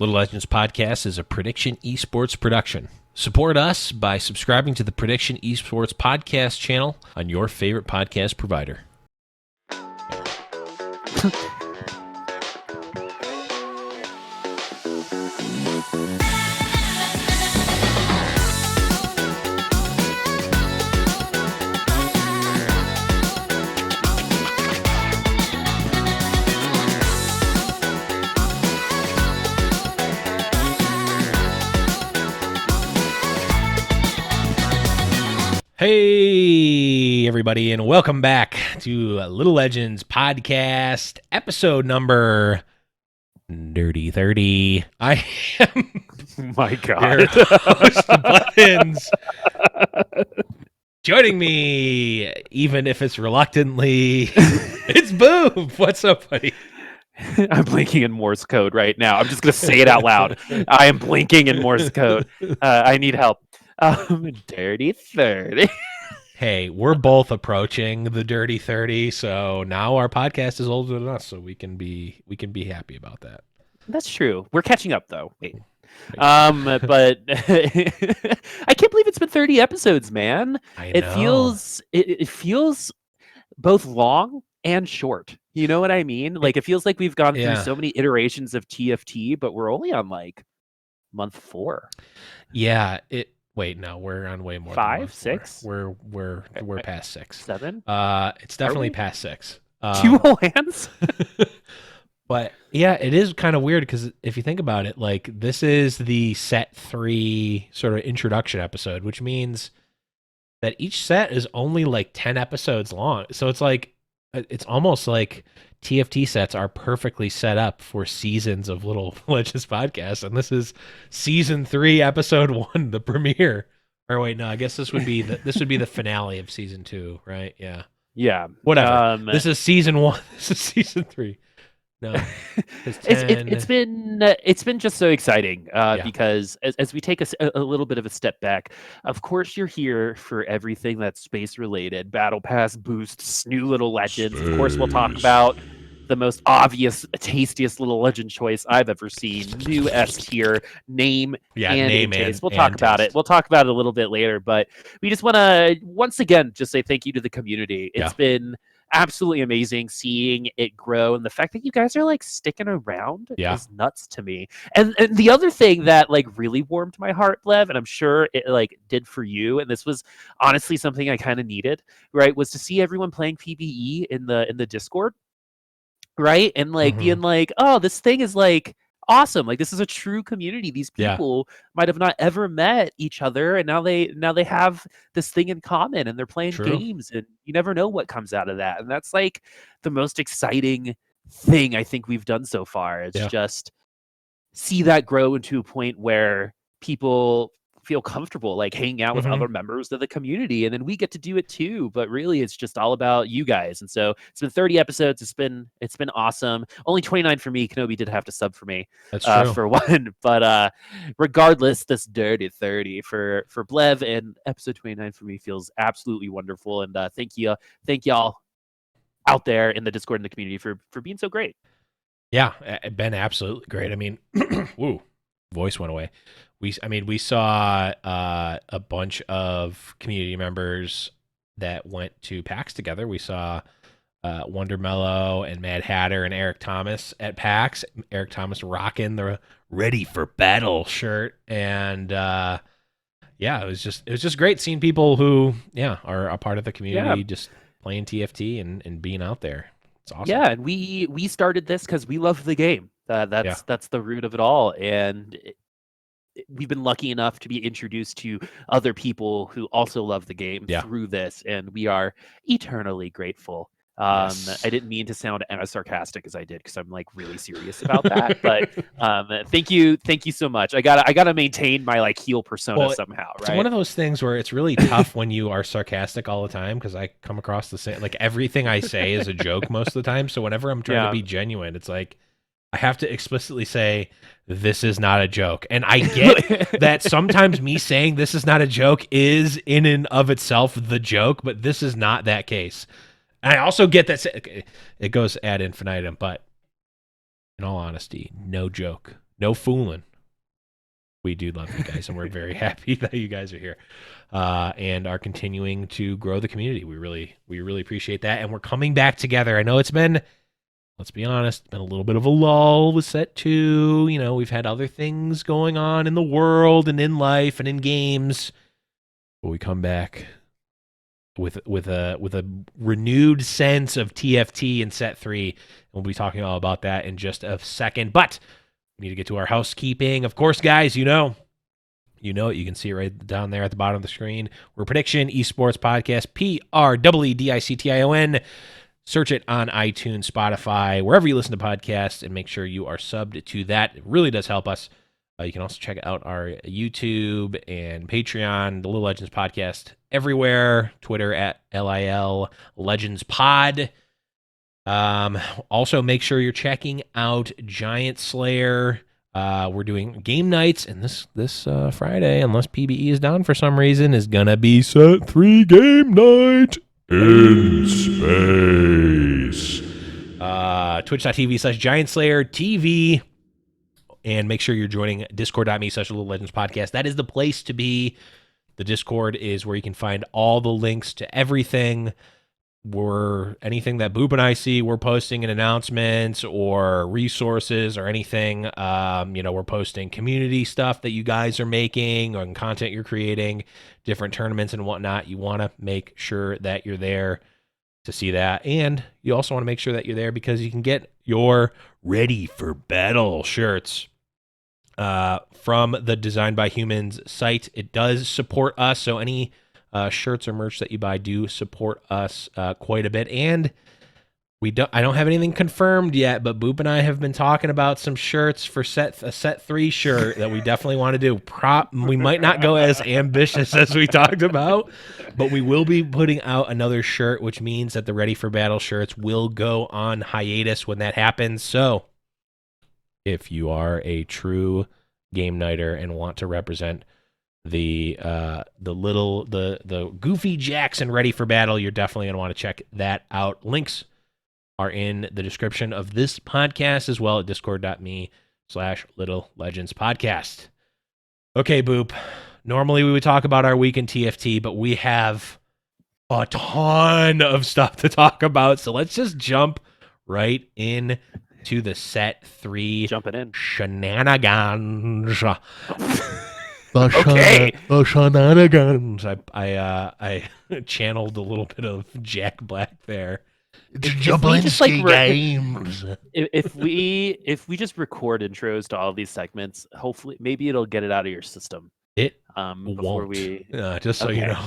Little Legends Podcast is a Prediction Esports production. Support us by subscribing to the Prediction Esports Podcast channel on your favorite podcast provider. Hey, everybody, and welcome back to Little Legends Podcast, episode number Dirty 30. I am my God. your host, Blevins. Joining me, even if it's reluctantly, it's Boom. What's up, buddy? I'm blinking in Morse code right now. I'm just going to say it out loud. I am blinking in Morse code. I need help. Dirty 30. Hey, we're both approaching the Dirty 30, so now our podcast is older than us, so we can be happy about that. That's true. We're catching up, though. Wait. But I can't believe it's been 30 episodes, man. I know. It feels both long and short. You know what I mean? Like, it feels like we've gone through so many iterations of TFT, but we're only on like month 4. Yeah, Wait, no, we're on way more. 5, 6. We're past 6. 7. It's definitely past 6. 2 whole hands. But yeah, it is kind of weird because if you think about it, like this is the set 3 sort of introduction episode, which means that each set is only like 10 episodes long. So it's almost like TFT sets are perfectly set up for seasons of Little Legends Podcast, and this is season 3, episode 1, the premiere. Or wait, no, I guess this would be the finale of season 2, right? Yeah. Yeah. Whatever. This is season 1. This is season 3. No, it's been just so exciting because as we take a little bit of a step back, of course you're here for everything that's space related, battle pass boosts, new Little Legends. Of course we'll talk about the most obvious, tastiest Little Legend choice I've ever seen, new S tier name and taste. We'll talk about it. We'll talk about it a little bit later, but we just want to once again just say thank you to the community. It's been absolutely amazing seeing it grow, and the fact that you guys are like sticking around is nuts to me. And the other thing that like really warmed my heart, Blev, and I'm sure it like did for you, and this was honestly something I kind of needed, right, was to see everyone playing PvE in the Discord, right, and like being like, oh, this thing is like awesome, like this is a true community. These people might have not ever met each other, and now they have this thing in common, and they're playing games, and you never know what comes out of that. And that's like the most exciting thing I think we've done so far. It's just see that grow into a point where people feel comfortable like hanging out with other members of the community, and then we get to do it too. But really it's just all about you guys. And so it's been 30 episodes. It's been awesome. Only 29 for me. Kenobi did have to sub for me. That's true. For one, but regardless, this Dirty 30 for Blev and episode 29 for me feels absolutely wonderful. And thank y'all out there in the Discord and the community for being so great. Yeah, it's been absolutely great. I mean, woo, voice went away. We saw a bunch of community members that went to PAX together. We saw Wonder Mellow and Mad Hatter and Eric Thomas at PAX. Eric Thomas rocking the "Ready for Battle" shirt, and it was just great seeing people who are a part of the community just playing TFT and being out there. It's awesome. Yeah, and we started this because we love the game. That's the root of it all, and we've been lucky enough to be introduced to other people who also love the game through this, and we are eternally grateful. I didn't mean to sound as sarcastic as I did because I'm like really serious about that. But thank you so much. I gotta maintain my like heel persona somehow. Right? It's one of those things where it's really tough when you are sarcastic all the time because I come across the same. Like everything I say is a joke most of the time. So whenever I'm trying to be genuine, it's like I have to explicitly say, this is not a joke. And I get that sometimes me saying this is not a joke is in and of itself the joke, but this is not that case. And I also get that it goes ad infinitum, but in all honesty, no joke. No fooling. We do love you guys, and we're very happy that you guys are here and are continuing to grow the community. We really appreciate that, and we're coming back together. I know it's been, let's be honest, been a little bit of a lull with Set 2. You know, we've had other things going on in the world and in life and in games, but we come back with a renewed sense of TFT and Set 3, and we'll be talking all about that in just a second. But we need to get to our housekeeping. Of course, guys, you know it. You can see it right down there at the bottom of the screen. We're Prediction Esports Podcast, PREDICTION. Search it on iTunes, Spotify, wherever you listen to podcasts, and make sure you are subbed to that. It really does help us. You can also check out our YouTube and Patreon, the Little Legends Podcast, everywhere. Twitter at LIL Legends Pod. Also, make sure you're checking out Giant Slayer. We're doing game nights, and this Friday, unless PBE is down for some reason, is gonna be Set 3 game night in space. Twitch.tv/Giant Slayer TV. And make sure you're joining discord.me/Little Legends Podcast. That is the place to be. The Discord is where you can find all the links to everything. Anything that Boop and I see, we're posting in announcements or resources or anything. We're posting community stuff that you guys are making or content you're creating, different tournaments and whatnot. You want to make sure that you're there to see that. And you also want to make sure that you're there because you can get your Ready for Battle shirts from the Designed by Humans site. It does support us, so any shirts or merch that you buy do support us quite a bit. And I don't have anything confirmed yet, but Boop and I have been talking about some shirts for a Set 3 shirt that we definitely want to do. We might not go as ambitious as we talked about, but we will be putting out another shirt, which means that the Ready for Battle shirts will go on hiatus when that happens. So if you are a true game nighter and want to represent the Goofy Jackson Ready for Battle, you're definitely going to want to check that out. Links are in the description of this podcast as well at discord.me/Little Legends Podcast. Okay, Boop. Normally we would talk about our week in TFT, but we have a ton of stuff to talk about. So let's just jump right in to the Set 3 jumping in shenanigans. Okay. The shenanigans. I channeled a little bit of Jack Black there. Jablinski games. If we just record intros to all of these segments, hopefully maybe it'll get it out of your system. It before won't. Just so you know.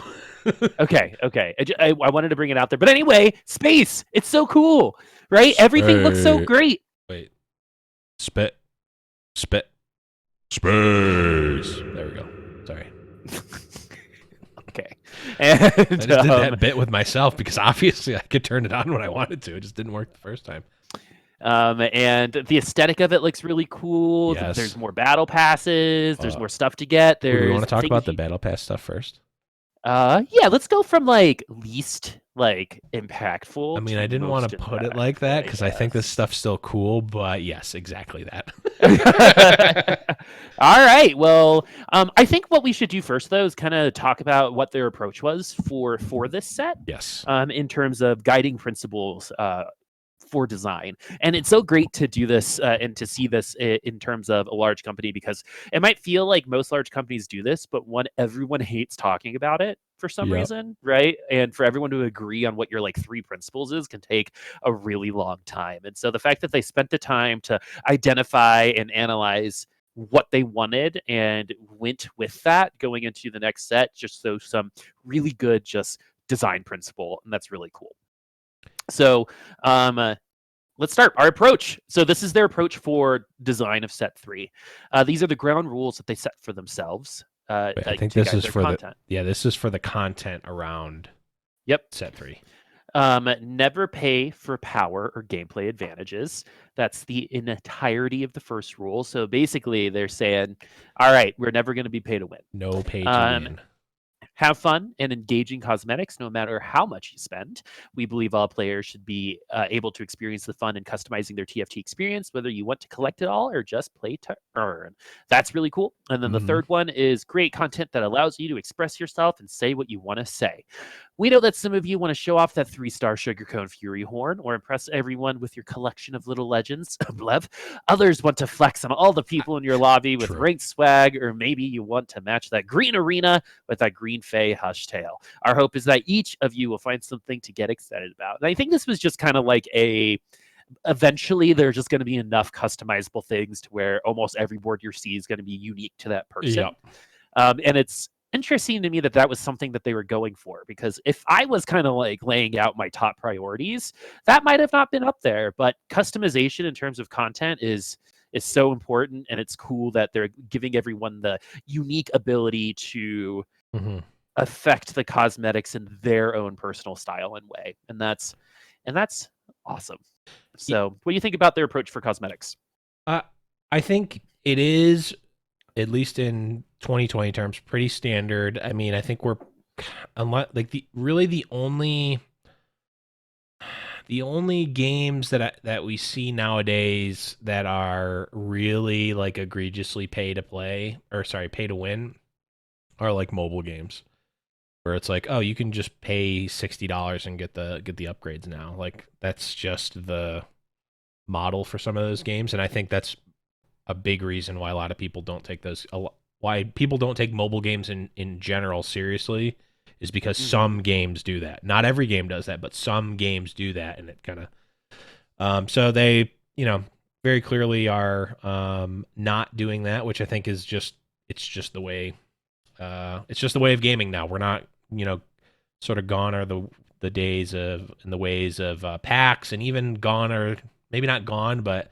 Okay. I wanted to bring it out there, but anyway, space. It's so cool, right? Everything looks so great. Wait. Spit. Space. There we go. Sorry. Okay. And I just did that bit with myself because obviously I could turn it on when I wanted to. It just didn't work the first time. And the aesthetic of it looks really cool. Yes. There's more battle passes. There's more stuff to get. Do we want to talk about the battle pass stuff first? Yeah, let's go from least impactful. I mean, I didn't want to put it like that because I think this stuff's still cool, but yes, exactly that. All right. Well, I think what we should do first, though, is kind of talk about what their approach was for this set. Yes. In terms of guiding principles for design. And it's so great to do this and to see this in terms of a large company, because it might feel like most large companies do this, but everyone hates talking about it for some reason, right? And for everyone to agree on what your 3 principles is can take a really long time. And so the fact that they spent the time to identify and analyze what they wanted and went with that going into the next set, just so some really good just design principle, and that's really cool. So let's start our approach. So this is their approach for design of Set 3. These are the ground rules that they set for themselves. I think this is for content. This is for the content around Set 3. Never pay for power or gameplay advantages. That's the entirety of the first rule. So basically they're saying, all right, we're never going to be pay to win. No pay to win. Have fun and engaging cosmetics no matter how much you spend. We believe all players should be able to experience the fun in customizing their TFT experience, whether you want to collect it all or just play to earn. That's really cool. And then the third one is great content that allows you to express yourself and say what you want to say. We know that some of you want to show off that 3-star Sugarcone Fury horn or impress everyone with your collection of little legends, Blev. Others want to flex on all the people in your lobby with ranked swag, or maybe you want to match that green arena with that green Fae hush tail. Our hope is that each of you will find something to get excited about. And I think this was just kind of like eventually there's just going to be enough customizable things to where almost every board you see is going to be unique to that person. And it's interesting to me that that was something that they were going for, because if I was kind of like laying out my top priorities, that might have not been up there. But customization in terms of content is so important, and it's cool that they're giving everyone the unique ability to affect the cosmetics in their own personal style and way, and that's awesome. So what do you think about their approach for cosmetics? I think it is, at least in 2020 terms, pretty standard. I mean, I think we're like the only games that we see nowadays that are really like egregiously pay to win are like mobile games, where it's like, oh, you can just pay $60 and get the upgrades now. Like, that's just the model for some of those games, and I think that's a big reason why a lot of people don't take why people don't take mobile games in general seriously, is because some games do that. Not every game does that, but some games do that, and it kind of so they, very clearly are not doing that, which I think is just the way of gaming now. We're not, sort of gone are the days of and the ways of packs, and even gone are maybe not gone, but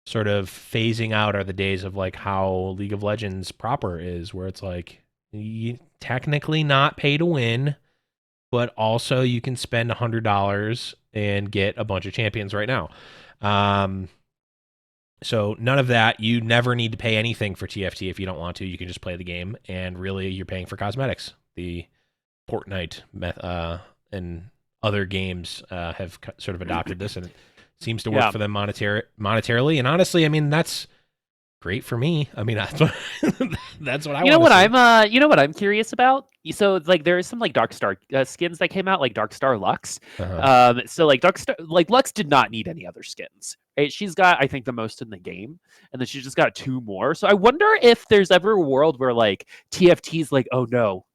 sort of phasing out are the days of like how League of Legends proper is, where it's like you technically not pay to win, but also you can spend $100 and get a bunch of champions right now. So none of that. You never need to pay anything for TFT if you don't want to. You can just play the game, and really you're paying for cosmetics. The Fortnite and other games have sort of adopted this, and it seems to work for them monetarily. And honestly, I mean, that's great for me. I mean, that's what I want. You know what I'm curious about? So like there is some like Dark Star skins that came out, like Dark Star Lux. So like Lux did not need any other skins. Right? She's got, I think, the most in the game, and then she just got 2 more. So I wonder if there's ever a world where like TFT's like, oh no,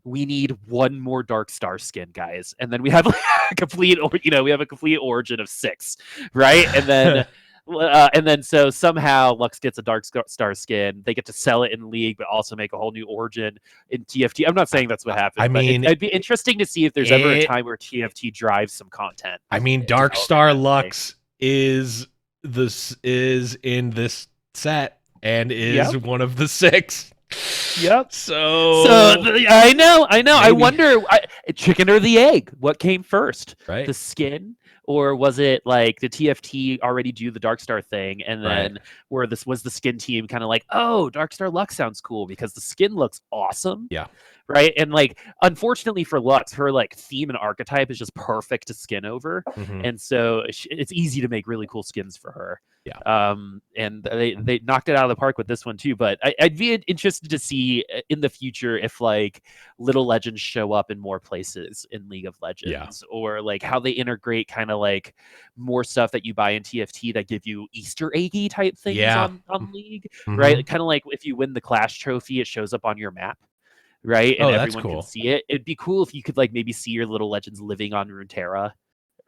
we need 1 more Dark Star skin, guys, and then we have like a complete origin of 6, right? And then so somehow Lux gets a Dark Star skin. They get to sell it in League, but also make a whole new origin in TFT. I'm not saying that's what happened. I mean, it'd be interesting to see if there's ever a time where TFT drives some content. I mean, Dark Star Lux is in this set and is one of the 6. Yep. So I know. Maybe. I wonder, chicken or the egg? What came first? Right. The skin, or was it like the TFT already do the Dark Star thing, and then where this was the skin team kind of like, oh, Dark Star Lux sounds cool because the skin looks awesome. Yeah. Right. And like, unfortunately for Lux, her like theme and archetype is just perfect to skin over, and so it's easy to make really cool skins for her. Yeah. And they knocked it out of the park with this one too. But I'd be interested to see in the future if like little legends show up in more places in League of Legends, or like how they integrate kind of like more stuff that you buy in TFT that give you Easter eggy type things on League, right? Kind of like if you win the Clash trophy, it shows up on your map. Right, and everyone can see it. It'd be cool if you could like maybe see your little legends living on Runeterra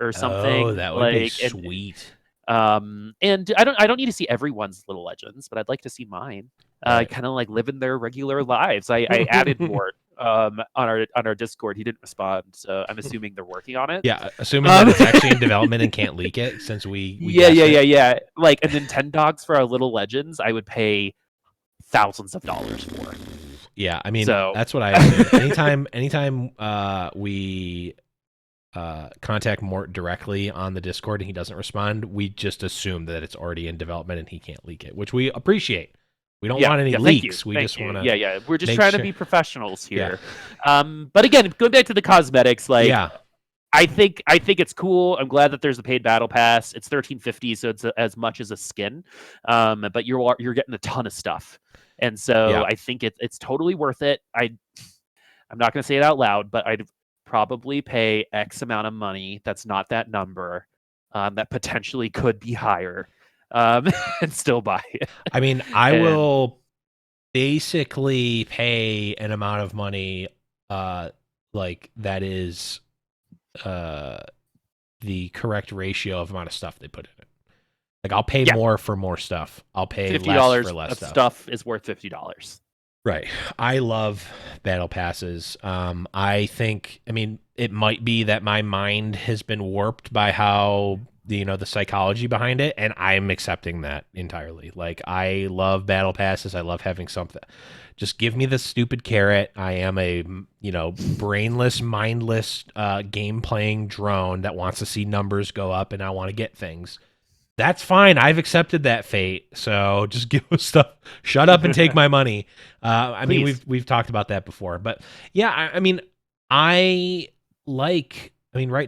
or something. Oh, that would be sweet. And I don't need to see everyone's little legends, but I'd like to see mine. Kind of like living their regular lives. I added Mort on our Discord. He didn't respond, so I'm assuming they're working on it. Yeah, assuming that it's actually in development and can't leak it, since we yeah. Like, and then $10 for our little legends, I would pay thousands of dollars for. Yeah, I mean, that's what I do. Anytime we contact Mort directly on the Discord and he doesn't respond, we just assume that it's already in development and he can't leak it, which we appreciate. We don't want any leaks. We just want to. Yeah. We're just trying to be professionals here. But again, going back to the cosmetics, I think it's cool. I'm glad that there's a paid battle pass. It's $13.50, so it's as much as a skin. But you're getting a ton of stuff, and so I think it's totally worth it. I'm not going to say it out loud, but I'd probably pay X amount of money. That's not that number. That potentially could be higher, and still buy it. I mean, I will basically pay an amount of money, like that is the correct ratio of amount of stuff they put in it. Like, I'll pay more for more stuff. I'll pay less for less stuff. Stuff is worth $50. Right. I love battle passes. I think, I mean, it might be that my mind has been warped by how, the psychology behind it, and I'm accepting that entirely. Like, I love battle passes. I love having something. Just give me the stupid carrot. I am a, brainless, mindless, game-playing drone that wants to see numbers go up, and I want to get things. That's fine. I've accepted that fate. So just give us stuff. Shut up and take my money. I mean, we've talked about that before, but yeah, I mean, right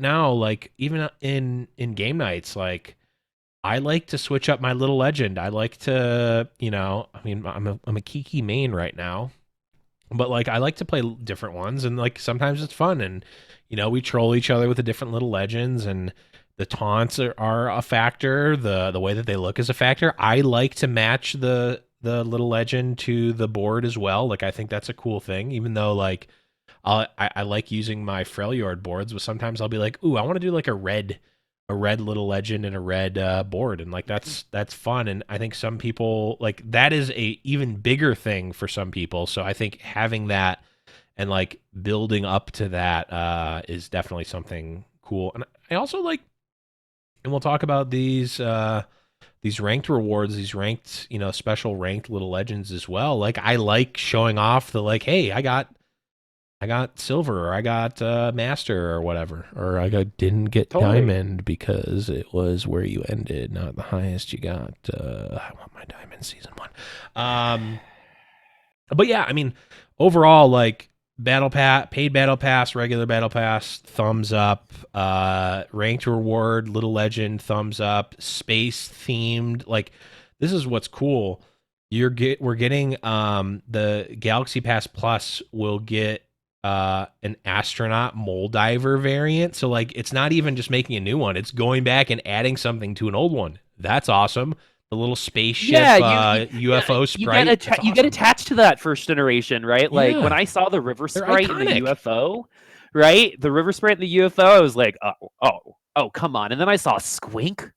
now, like, even in game nights, like, I like to switch up my little legend. I like to, I'm a Kiki main right now, but like, I like to play different ones, and like, sometimes it's fun, and we troll each other with the different little legends, and the taunts are a factor. The way that they look is a factor. I like to match the little legend to the board as well. Like, I think that's a cool thing, even though, like, I like using my Freljord boards, but sometimes I'll be like, ooh, I want to do like a red little legend and a red board, and like, that's fun. And I think some people, like, that is a even bigger thing for some people. So I think having that and like building up to that is definitely something cool. And I also like, and we'll talk about these ranked rewards, these ranked, special ranked little legends as well. Like, I like showing off the, like, hey, I got silver, or I got master, or whatever, or I didn't get diamond because it was where you ended, not the highest you got. I want my diamond season 1. But yeah, I mean, overall, like, battle pass, paid battle pass, regular battle pass, thumbs up. Ranked reward, little legend, thumbs up. Space themed, like, this is what's cool. We're getting the Galaxy Pass Plus will get an astronaut mole diver variant. So like, it's not even just making a new one; it's going back and adding something to an old one. That's awesome. The little spaceship UFO sprite. You get attached to that first generation, right? Like, when I saw the river sprite in the UFO, right? The river sprite in the UFO, I was like, oh, come on. And then I saw Squink.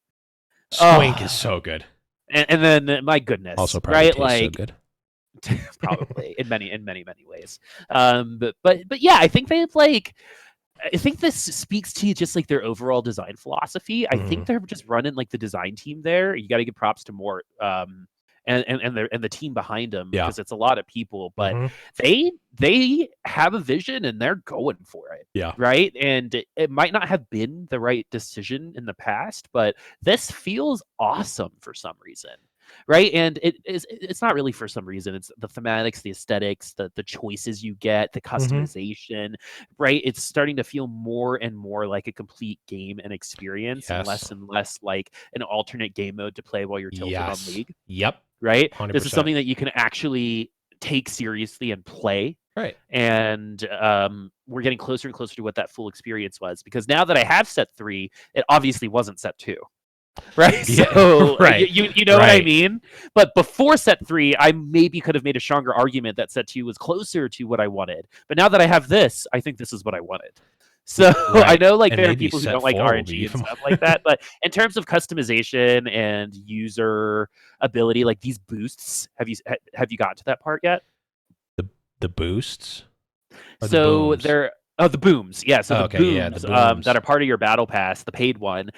Squink is so good. And then, my goodness, also probably right? Like, so good. Probably in many ways. But yeah, I think they've like. I think this speaks to just like their overall design philosophy. I think they're just running like the design team there. You got to give props to Mort and the team behind them, because it's a lot of people, but they have a vision and they're going for it. Yeah. Right. And it might not have been the right decision in the past, but this feels awesome for some reason. Right. And it's not really for some reason. It's the thematics, the aesthetics, the choices you get, the customization, right? It's starting to feel more and more like a complete game and experience, and less like an alternate game mode to play while you're tilted on League. Yep. Right. 100%. This is something that you can actually take seriously and play. Right. And we're getting closer and closer to what that full experience was, because now that I have set 3, it obviously wasn't set 2. Right. So you know what I mean? But before set 3, I maybe could have made a stronger argument that set 2 was closer to what I wanted. But now that I have this, I think this is what I wanted. So I know like there are people who don't like RNG and stuff like that. But in terms of customization and user ability, like these boosts, have you gotten to that part yet? The boosts? So they're the booms, yeah. So the booms that are part of your battle pass, the paid one,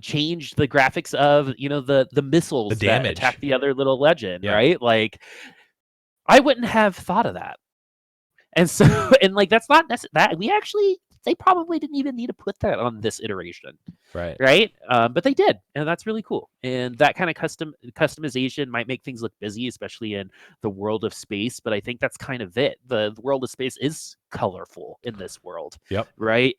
changed the graphics of the missiles the damage that attack the other little legend, right? Like, I wouldn't have thought of that, and so like that's not that we actually they probably didn't even need to put that on this iteration. Right. Right. But they did. And that's really cool. And that kind of customization might make things look busy, especially in the world of space. But I think that's kind of it. The world of space is colorful in this world. Yep. Right.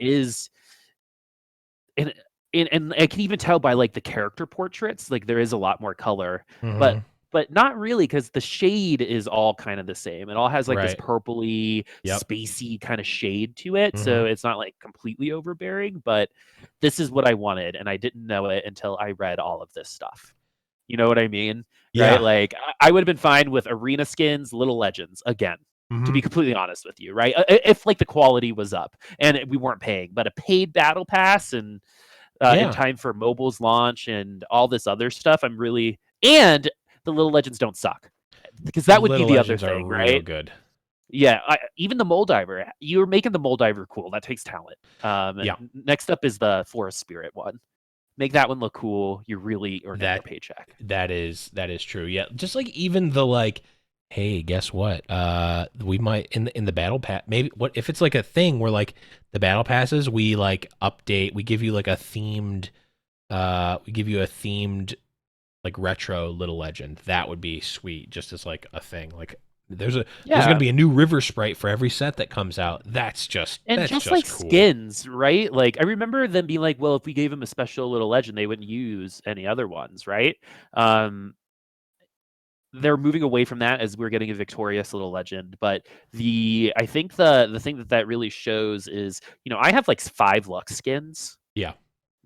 And I can even tell by like the character portraits, like there is a lot more color, but not really, because the shade is all kind of the same. It all has like this purpley, spacey kind of shade to it. So it's not like completely overbearing, but this is what I wanted. And I didn't know it until I read all of this stuff. You know what I mean? Yeah. Right? Like I would have been fine with arena skins, Little Legends again. To be completely honest with you, right? If like the quality was up and we weren't paying, but a paid battle pass and in time for mobile's launch and all this other stuff, and the Little Legends don't suck, because that would be the other thing, right? Real good. Yeah, even the Moldiver, you're making the Moldiver cool. That takes talent. Next up is the Forest Spirit one. Make that one look cool. You're really earning your paycheck. That is true. Yeah, just like even the like, hey, guess what? We might in the battle pass. Maybe what if it's like a thing where like the battle passes, we like update. We give you like a themed. We give you a themed like retro Little Legend. That would be sweet. Just as like a thing. Like there's gonna be a new river sprite for every set that comes out. That's just like cool. Skins, right? Like I remember them being like, well, if we gave them a special Little Legend, they wouldn't use any other ones, right? They're moving away from that as we're getting a victorious Little Legend. But I think the thing that really shows is, I have like 5 Lux skins. Yeah.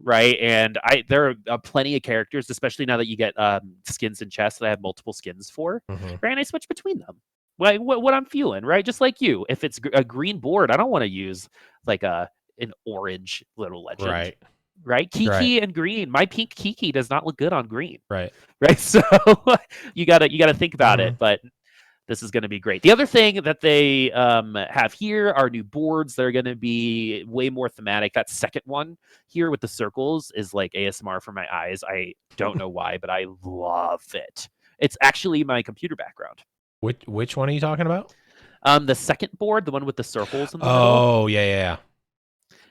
Right. And there are plenty of characters, especially now that you get skins and chests that I have multiple skins for. Right. And I switch between them. Like what I'm feeling, right? Just like you. If it's a green board, I don't want to use like an orange Little Legend. Right. Kiki and green. My pink Kiki does not look good on green. Right. So you gotta think about it. But this is going to be great. The other thing that they have here are new boards. They're going to be way more thematic. That second one here with the circles is like ASMR for my eyes. I don't know why, but I love it. It's actually my computer background. Which one are you talking about? The second board, the one with the circles in the middle. Oh, yeah.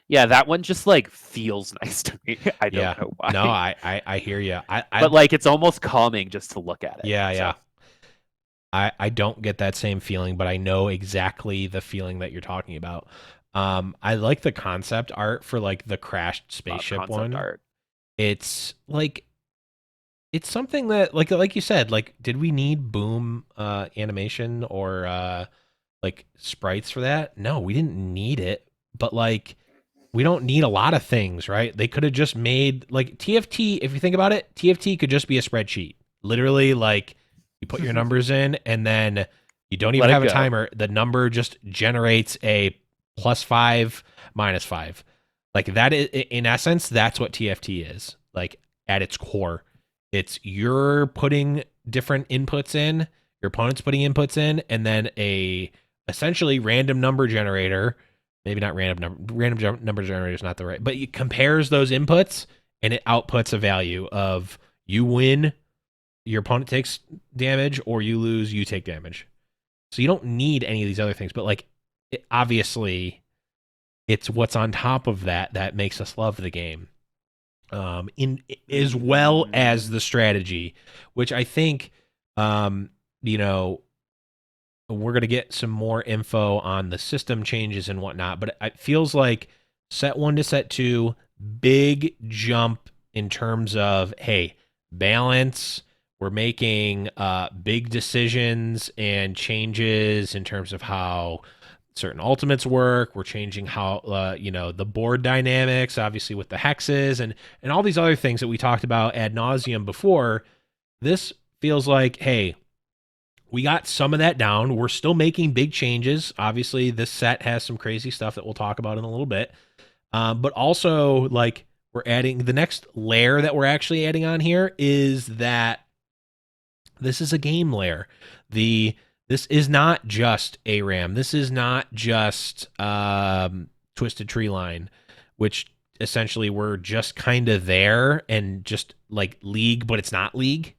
Yeah, that one just like feels nice to me. I don't know why. No, I hear you. But like it's almost calming just to look at it. Yeah. I don't get that same feeling, but I know exactly the feeling that you're talking about. I like the concept art for like the crashed spaceship one. Art. It's like it's something that like you said, like did we need boom animation or like sprites for that? No, we didn't need it. But like we don't need a lot of things, right? They could have just made like TFT, if you think about it, TFT could just be a spreadsheet. Literally like you put your numbers in and then you don't even have a timer. The number just generates a +5, -5. Like that is, in essence, that's what TFT is. Like at its core, it's you're putting different inputs in, your opponent's putting inputs in, and then a essentially random number generator. Maybe not random number generator is not the right, but it compares those inputs and it outputs a value of you win, your opponent takes damage, or you lose, you take damage. So you don't need any of these other things, but like obviously it's what's on top of that makes us love the game. In as well as the strategy, which I think we're going to get some more info on the system changes and whatnot, but it feels like set 1 to set 2, big jump in terms of, hey, balance. We're making big decisions and changes in terms of how certain ultimates work. We're changing how, the board dynamics, obviously with the hexes and all these other things that we talked about ad nauseum before. This feels like, hey, we got some of that down. We're still making big changes. Obviously, this set has some crazy stuff that we'll talk about in a little bit. But also, like, we're adding the next layer that we're actually adding on here is that this is a game layer. This is not just ARAM. This is not just Twisted Tree Line, which essentially we're just kind of there and just like League, but it's not League,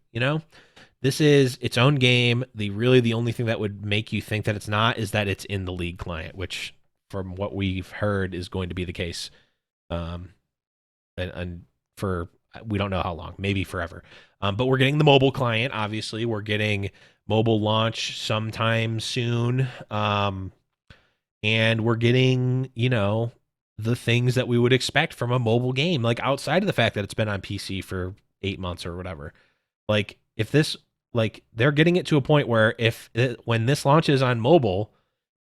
This is its own game. The only thing that would make you think that it's not is that it's in the League client, which from what we've heard, is going to be the case. And for we don't know how long, maybe forever. But we're getting the mobile client. Obviously, we're getting mobile launch sometime soon. And we're getting, the things that we would expect from a mobile game, like outside of the fact that it's been on PC for 8 months or whatever. Like if this, like they're getting it to a point where when this launches on mobile,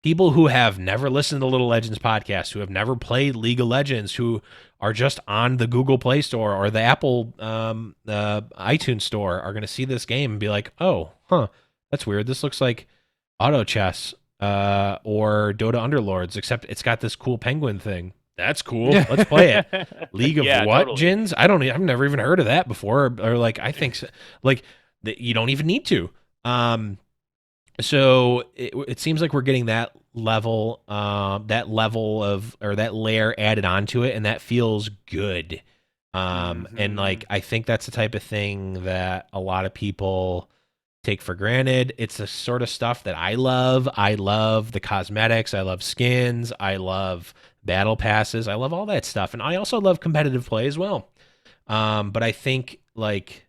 people who have never listened to Little Legends podcast, who have never played League of Legends, who are just on the Google Play Store or the Apple iTunes Store are going to see this game and be like, oh, that's weird. This looks like Auto Chess or Dota Underlords, except it's got this cool penguin thing. That's cool. Let's play it. League of what, totally. Jins? I've never even heard of that before. Or like, I think so. Like you don't even need to. So it seems like we're getting that level of, or that layer added onto it, and that feels good. And like, I think that's the type of thing that a lot of people take for granted. It's the sort of stuff that I love. I love the cosmetics. I love skins. I love battle passes. I love all that stuff. And I also love competitive play as well. But I think like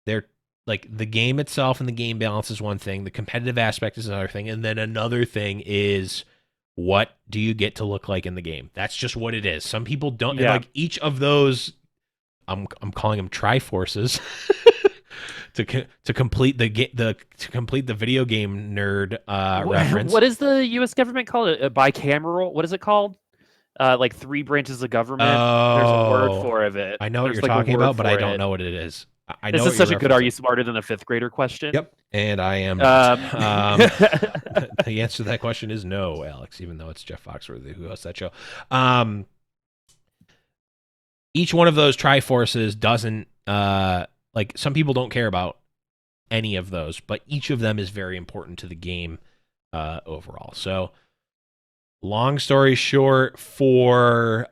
the game itself and the game balance is one thing. The competitive aspect is another thing. And then another thing is, what do you get to look like in the game? That's just what it is. Some people don't like each of those. I'm calling them Triforces to complete the video game nerd reference. What does the U.S. government call it? A bicameral? What is it called? Like 3 branches of government. There's a word for it. I know what you're talking about, but I don't know what it is. I know this is such a good "Are you smarter than a 5th grader" question. Yep, and I am. The answer to that question is no, Alex. Even though it's Jeff Foxworthy who hosts that show. Each one of those Triforces doesn't like, some people don't care about any of those, but each of them is very important to the game overall. So, long story short, for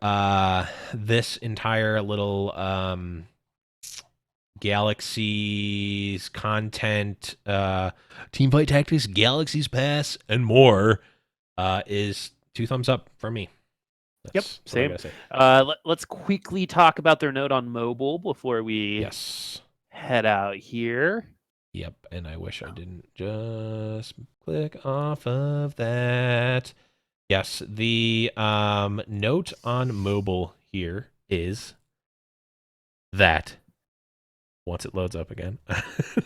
this entire little Galaxy's content, Teamfight Tactics, Galaxy's Pass, and more is 2 thumbs up for me. That's same. Let's quickly talk about their note on mobile before we head out here. Yep, and I wish I didn't just click off of that. Yes, the note on mobile here is that, once it loads up again.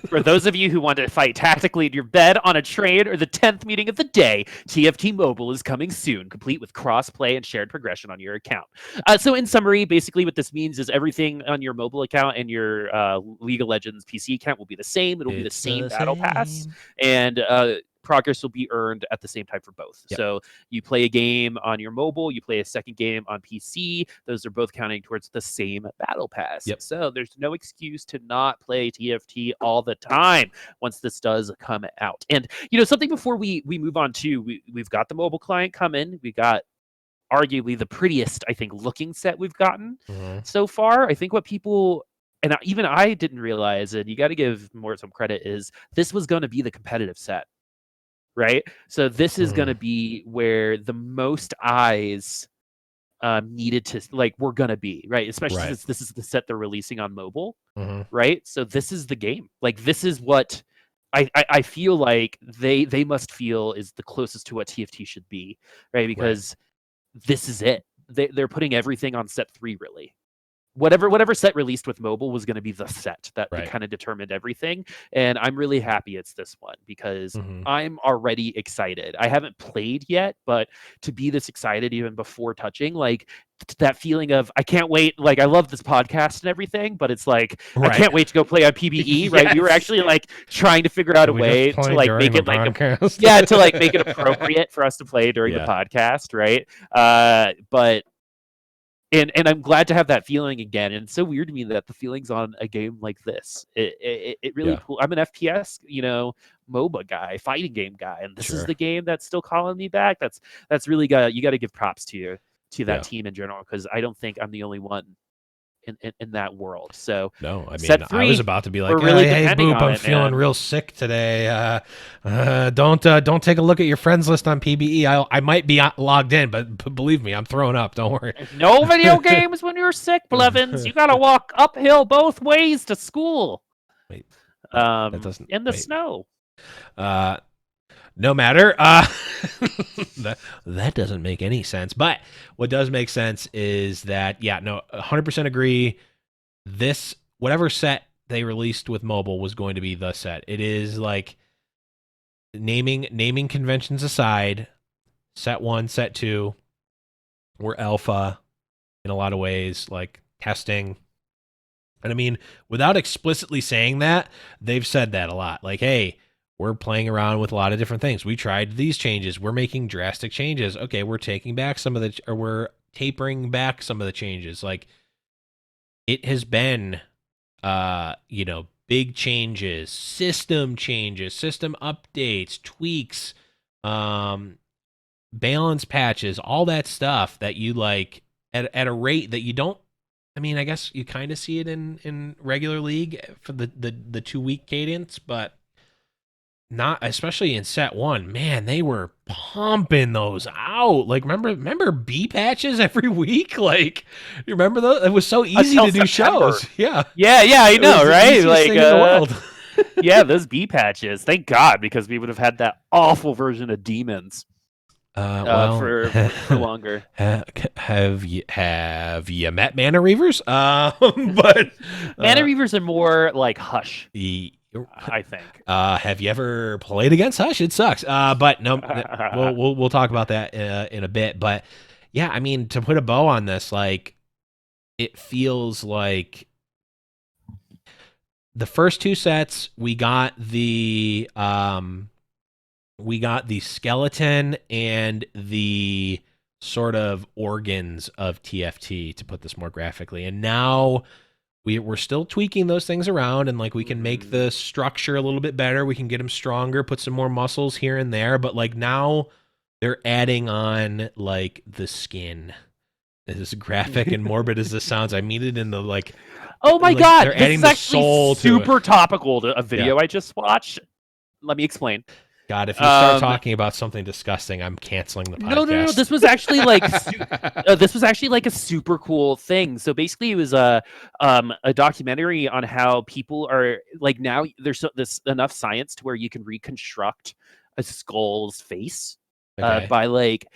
For those of you who want to fight tactically in your bed, on a train, or the 10th meeting of the day, TFT Mobile is coming soon, complete with cross-play and shared progression on your account. So in summary, basically what this means is everything on your mobile account and your League of Legends PC account will be the same. It'll be the same battle pass. And progress will be earned at the same time for both. Yep. So you play a game on your mobile, you play a second game on PC. Those are both counting towards the same battle pass. Yep. So there's no excuse to not play TFT all the time once this does come out. And, something before we move on to, we've got the mobile client coming. We got arguably the prettiest, I think, looking set we've gotten so far. I think what people, and even I didn't realize, and you got to give more some credit, is this was going to be the competitive set. Right? So this is going to be where the most eyes needed to, were going to be, right? Especially since this is the set they're releasing on mobile, right? So this is the game. Like, this is what I feel like they must feel is the closest to what TFT should be, right? Because this is it. They're putting everything on set 3, really. Whatever set released with mobile was going to be the set that kind of determined everything. And I'm really happy it's this one, because I'm already excited. I haven't played yet, but to be this excited even before touching, like that feeling of, I can't wait. Like, I love this podcast and everything, but it's like, I can't wait to go play on PBE, right? We were actually like trying to figure out a way to like make it like, to like make it appropriate for us to play during the podcast. Right. But And I'm glad to have that feeling again. And it's so weird to me that the feeling's on a game like this. It really cool. I'm an FPS, MOBA guy, fighting game guy, and this is the game that's still calling me back. That's really you got to give props to that team in general, because I don't think I'm the only one in that world. So no, I mean, set 3, I was about to be like, we're really hey, depending Boop, on I'm it, feeling man. real sick today. Don't take a look at your friends list on PBE. I might be logged in, but believe me, I'm throwing up. Don't worry. No video games when you're sick, Blevins. You gotta walk uphill both ways to school. Wait, that doesn't in the snow. No matter. That doesn't make any sense. But what does make sense is that, 100% agree. This, whatever set they released with mobile was going to be the set. It is like naming conventions aside, set 1, set 2 were alpha in a lot of ways, like testing. And I mean, without explicitly saying that, they've said that a lot. Like, hey, we're playing around with a lot of different things. We tried these changes. We're making drastic changes. Okay, we're taking back some of the, or we're tapering back some of the changes. Like, it has been, big changes, system updates, tweaks, balance patches, all that stuff that you like at a rate that you don't. I mean, I guess you kind of see it in regular League for the 2-week cadence, but not especially in set 1. Man, they were pumping those out. Like, remember B patches every week? Like, you remember those? It was so easy to do shows. Yeah, I know, right? Like, thing in the world. Yeah, those B patches. Thank God, because we would have had that awful version of demons. For longer. Have you met Mana Reavers? But Mana Reavers are more like Hush. I think. Have you ever played against Hush? It sucks. But no, we'll talk about that in a bit. But yeah, I mean, to put a bow on this, like, it feels like the first 2 sets we got the skeleton and the sort of organs of TFT, to put this more graphically, and now we're still tweaking those things around, and like we can make the structure a little bit better. We can get them stronger, put some more muscles here and there. But like now they're adding on like the skin. As graphic and morbid as this sounds, I mean it in the like. Oh my God! They're adding the soul to super topical to a video I just watched. Let me explain. God, if you start talking about something disgusting, I'm canceling the podcast. No. This was actually like a super cool thing. So basically, it was a documentary on how people are like, now there's this enough science to where you can reconstruct a skull's face by like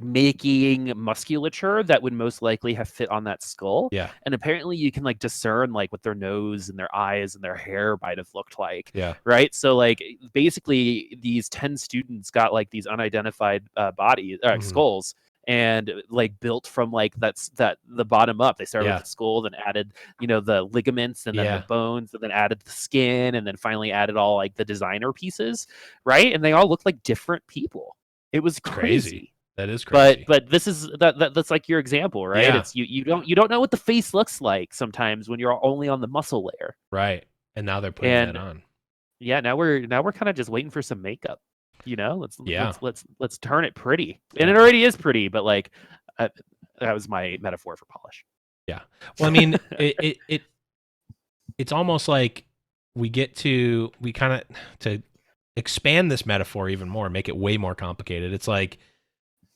making musculature that would most likely have fit on that skull. Yeah. And apparently you can like discern like what their nose and their eyes and their hair might have looked like. Yeah. Right. So like basically these 10 students got like these unidentified bodies skulls, and like built from like the bottom up. They started with the skull, then added, the ligaments, and then the bones, and then added the skin, and then finally added all like the designer pieces. Right. And they all looked like different people. It was crazy. That is crazy. But this is that's like your example, right? Yeah. It's you don't know what the face looks like sometimes when you're only on the muscle layer. Right. And now they're putting that on. Yeah, now we're kind of just waiting for some makeup. Let's turn it pretty. And it already is pretty, but like that was my metaphor for polish. Yeah. Well, I mean, it's almost like we kind of to expand this metaphor even more, make it way more complicated. It's like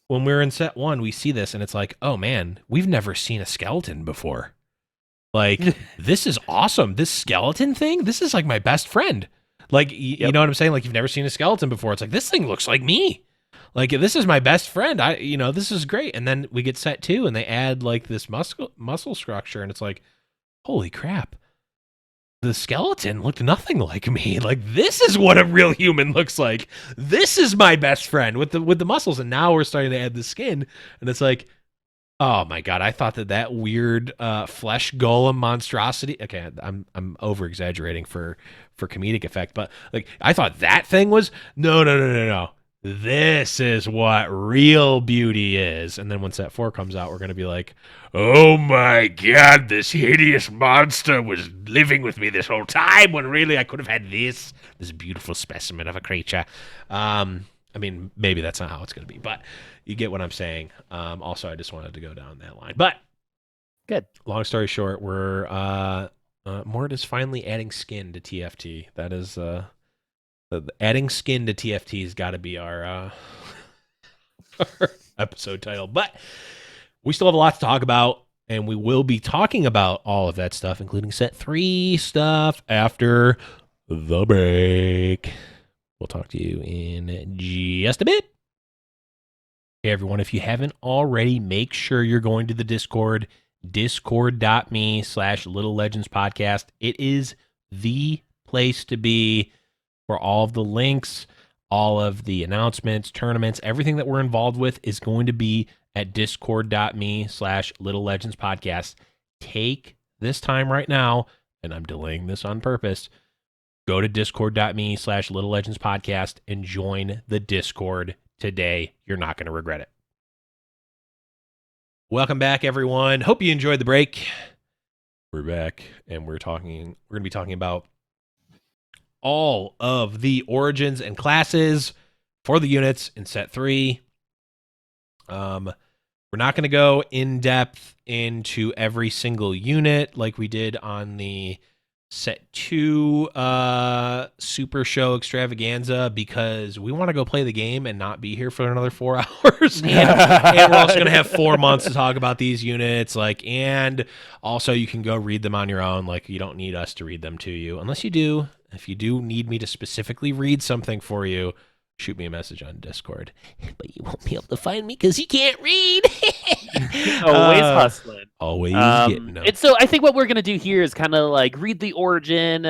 when we're in set 1, we see this and it's like, oh man, we've never seen a skeleton before. Like, this is awesome. This skeleton thing, this is like my best friend. Like, you know what I'm saying? Like, you've never seen a skeleton before. It's like, this thing looks like me. Like, this is my best friend. This is great. And then we get set 2 and they add like this muscle structure, and it's like, holy crap. The skeleton looked nothing like me. Like, this is what a real human looks like. This is my best friend with the muscles. And now we're starting to add the skin, and it's like, oh my God, I thought that weird flesh golem monstrosity. Okay, I'm over exaggerating for comedic effect, but like I thought that thing was no. This is what real beauty is. And then when set 4 comes out, we're going to be like, oh my God, this hideous monster was living with me this whole time, when really I could have had this beautiful specimen of a creature. I mean, maybe that's not how it's going to be, but you get what I'm saying. Also, I just wanted to go down that line. But Good. Long story short, we're Mort is finally adding skin to TFT. That is adding skin to TFT has got to be our, our episode title. But we still have a lot to talk about, and we will be talking about all of that stuff, including set 3 stuff after the break. We'll talk to you in just a bit. Hey everyone, if you haven't already, make sure you're going to the Discord, discord.me/Little Legends Podcast. It is the place to be for all of the links, all of the announcements, tournaments, everything that we're involved with is going to be at discord.me/Little Legends Podcast. Take this time right now, and I'm delaying this on purpose. Go to discord.me/Little Legends Podcast and join the Discord today. You're not going to regret it. Welcome back, everyone. Hope you enjoyed the break. We're back, and we're going to be talking about all of the origins and classes for the units in set 3. We're not going to go in depth into every single unit like we did on the set 2 Super Show Extravaganza, because we want to go play the game and not be here for another 4 hours. And we're also going to have 4 months to talk about these units, and also you can go read them on your own. You don't need us to read them to you unless you do. If you do need me to specifically read something for you, shoot me a message on Discord. But you won't be able to find me because you can't read. Always hustling. Always getting them. And so I think what we're going to do here is kind of read the origin,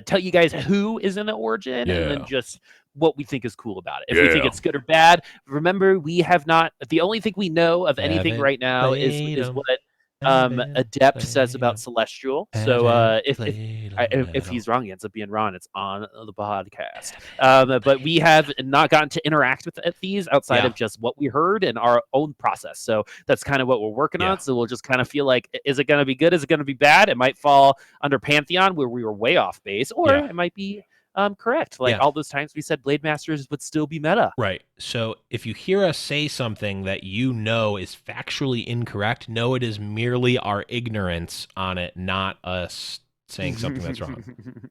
tell you guys who is in the origin, and then just what we think is cool about it. If we think it's good or bad. Remember, we have not, the only thing we know of anything right now is what Adept says about Celestial. So if he's wrong, he ends up being wrong. It's on the podcast. But we have not gotten to interact with these outside of just what we heard and our own process. So that's kind of what we're working on. So we'll just kind of feel like, is it going to be good? Is it going to be bad? It might fall under Pantheon where we were way off base, or it might be correct. All those times we said Blade Masters would still be meta. Right. So if you hear us say something that you know is factually incorrect, know it is merely our ignorance on it, not us saying something that's wrong.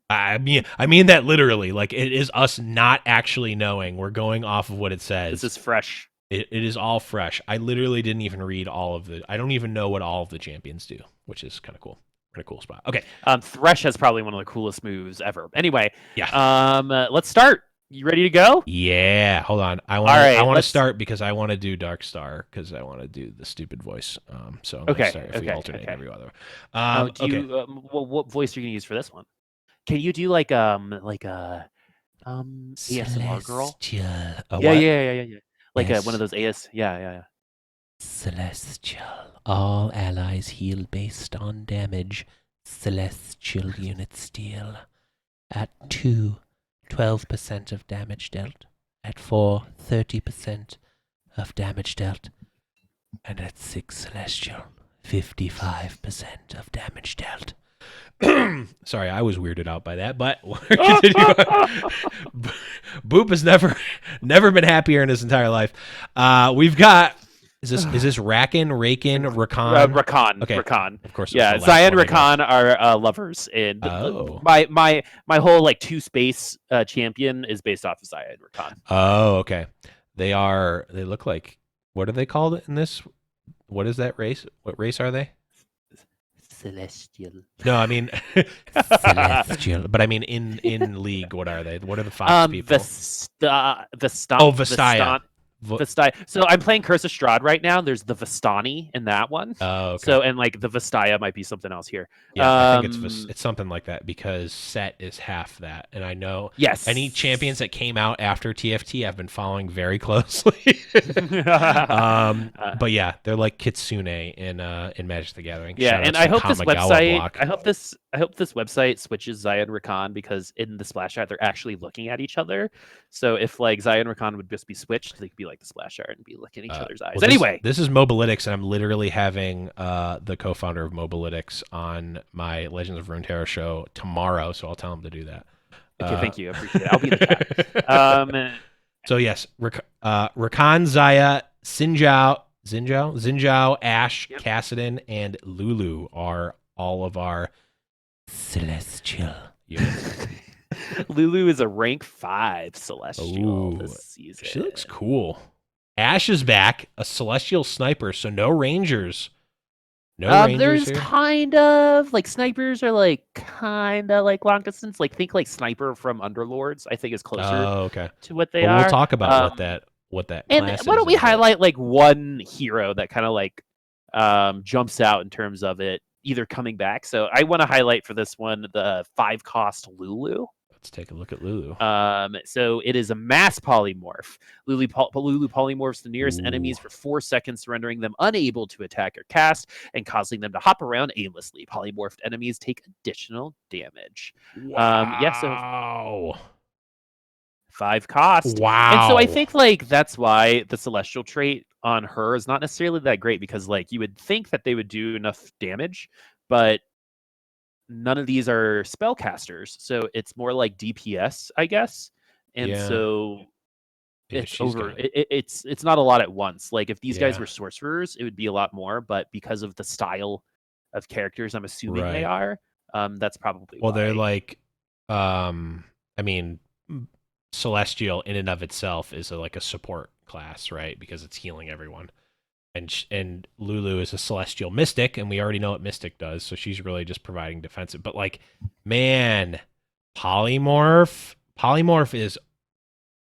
I mean that literally. It is us not actually knowing. We're going off of what it says. This is fresh. It is all fresh. I literally didn't even read all of I don't even know what all of the champions do, which is kind of cool. In a cool spot. Okay. Thresh has probably one of the coolest moves ever. Anyway, let's start. You ready to go? Yeah. Hold on. I want to start because I want to do Dark Star because I want to do the stupid voice. So I'm gonna start if we alternate every other. What voice are you gonna use for this one? Can you do ASMR girl? Yeah. One of those AS. Yeah. Celestial. All allies heal based on damage. Celestial units deal. At 2, 12% of damage dealt. At 4, 30% of damage dealt. And at 6 Celestial, 55% of damage dealt. Sorry, I was weirded out by that, but continue. Boop has never been happier in his entire life. We've got... Is this Rakan, Rakan? Okay. Rakan. Of course. Yeah, Xayah and Rakan are lovers, and my whole 2 space champion is based off of Xayah and Rakan. Oh, okay. They look like, what are they called in this? What is that race? What race are they? Celestial. No, I mean Celestial. But I mean in League, what are they? What are the Fox people? Vestaya. So I'm playing Curse of Strahd right now. There's the Vistani in that one. Oh, okay. So the Vestaya might be something else here. Yeah, I think it's something like that because Set is half that, and I know any champions that came out after TFT I've been following very closely. But yeah, they're like Kitsune in Magic the Gathering. Yeah, and I hope this website switches Xayah and Rakan, because in the splash art they're actually looking at each other. So if Xayah and Rakan would just be switched, they could be the splash art and be looking at each other's eyes. Well, anyway, this is Mobalytics, and I'm literally having the co-founder of Mobalytics on my Legends of Runeterra show tomorrow, so I'll tell him to do that. Okay, thank you. I appreciate it. I'll be in the chat. So yes, Rakan, Xayah, Xin Zhao, Xin, Ashe, Kassadin, and Lulu are all of our celestial units. Lulu is a rank 5 celestial this season. She looks cool. Ashe is back, a celestial sniper, so no rangers. No rangers there's here? kind of like snipers are like kind of like long distance. Like think like sniper from Underlords. I think is closer to what they are. We'll talk about what that and class why don't we is. highlight like one hero that kind of like jumps out in terms of it either coming back. So I want to highlight for this one the 5-cost Lulu. Let's take a look at Lulu. So it is a mass polymorph. Lulu polymorphs the nearest enemies for 4 seconds, rendering them unable to attack or cast and causing them to hop around aimlessly. Polymorphed enemies take additional damage. Wow. 5 cost. Wow. And so I think like that's why the celestial trait on her is not necessarily that great, because like you would think that they would do enough damage, but none of these are spellcasters, so it's more like DPS, I guess. And so it's over. It's not a lot at once. Like if these guys were sorcerers, it would be a lot more. But because of the style of characters, I'm assuming they are. That's probably why. They're like, I mean, celestial in and of itself is like a support class, right? Because it's healing everyone. And Lulu is a celestial mystic, and we already know what mystic does, so she's really just providing defensive. But like, man, polymorph is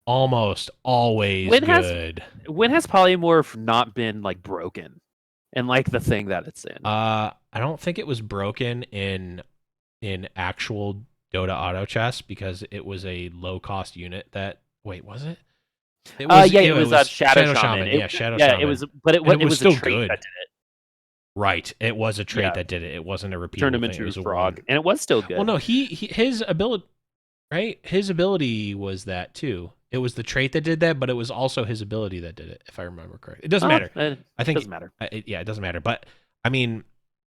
almost always good. When has polymorph not been like broken and like the thing that it's in? I don't think it was broken in actual Dota auto chess, because it was a low cost unit that was it? It was Shadow Shaman. Shaman. It was, but it was still a trait good. that did it. Right, it was a trait that did it. It wasn't a repeatable Tournament thing. It was a frog, and it was still good. Well, no, his ability, right? His ability was that too. It was the trait that did that, but it was also his ability that did it, if I remember correctly. It doesn't matter. I think it doesn't matter. It doesn't matter. But I mean,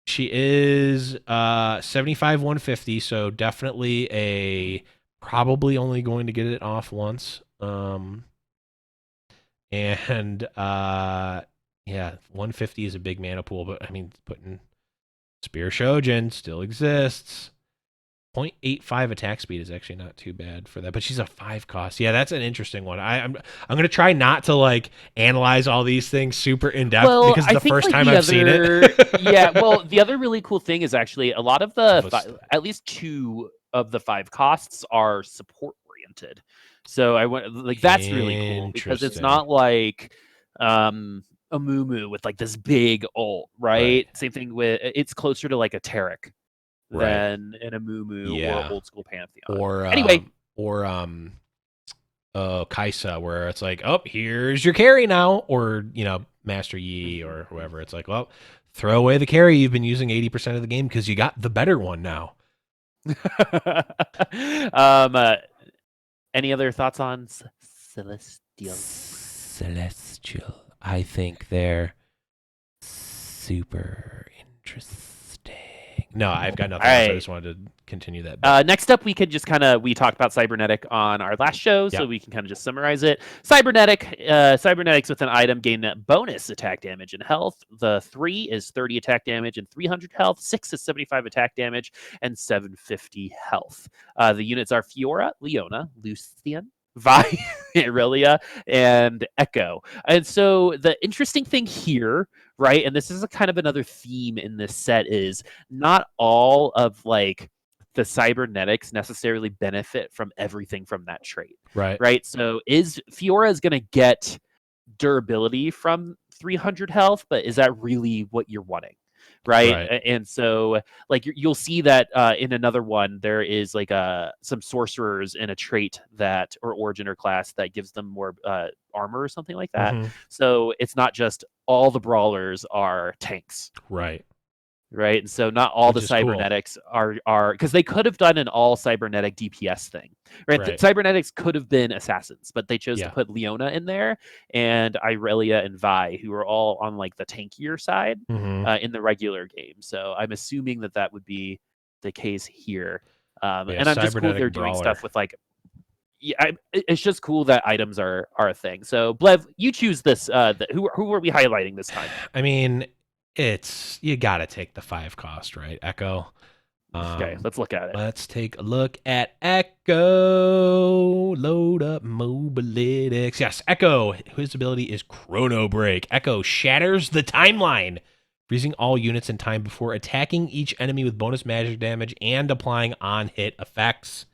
she is 75 150, so definitely probably only going to get it off once. And 150 is a big mana pool, but I mean, putting Spear Shojin still exists. 0.85 attack speed is actually not too bad for that, but she's a 5 cost. Yeah, that's an interesting one. I'm gonna try not to like analyze all these things super in depth, because it's the first time I've seen it. Yeah, well, the other really cool thing is actually a lot of at least 2 of the 5 costs are support oriented. So I went like that's really cool, because it's not like a Mumu with like this big ult, right? Same thing with, it's closer to like a Taric than an Amumu or old school Pantheon. Or anyway, Kaisa, where it's like, oh, here's your carry now, or Master Yi or whoever. It's like, well, throw away the carry you've been using 80% of the game because you got the better one now. Any other thoughts on Celestial? Celestial. I think they're super interesting. No, I've got nothing else. I just wanted to continue that. Next up, we talked about Cybernetic on our last show, so we can kind of just summarize it. Cybernetics with an item gain bonus attack damage and health. The 3 is 30 attack damage and 300 health. 6 is 75 attack damage and 750 health. The units are Fiora, Leona, Lucian, Vi, Irelia, and Echo. And so the interesting thing here, right, and this is a kind of another theme in this set, is not all of like the cybernetics necessarily benefit from everything from that trait. Right. So Fiora is going to get durability from 300 health, but is that really what you're wanting? Right. And so like you'll see that in another one there is like some sorcerers in a trait that, or origin or class, that gives them more armor or something like that. So it's not just all the brawlers are tanks. Right. And so not all the cybernetics are, because they could have done an all cybernetic DPS thing, right? Cybernetics could have been assassins, but they chose to put Leona in there and Irelia and Vi, who are all on like the tankier side in the regular game. So I'm assuming that would be the case here. And I'm just cool they're doing stuff with like, yeah, it's just cool that items are a thing. So Blev, you choose this. Who are we highlighting this time? I mean, you gotta take the 5 cost, right? Echo. Okay, let's look at it. Let's take a look at Echo. Load up Mobilytics. Yes, Echo. His ability is Chrono Break. Echo shatters the timeline, freezing all units in time before attacking each enemy with bonus magic damage and applying on-hit effects.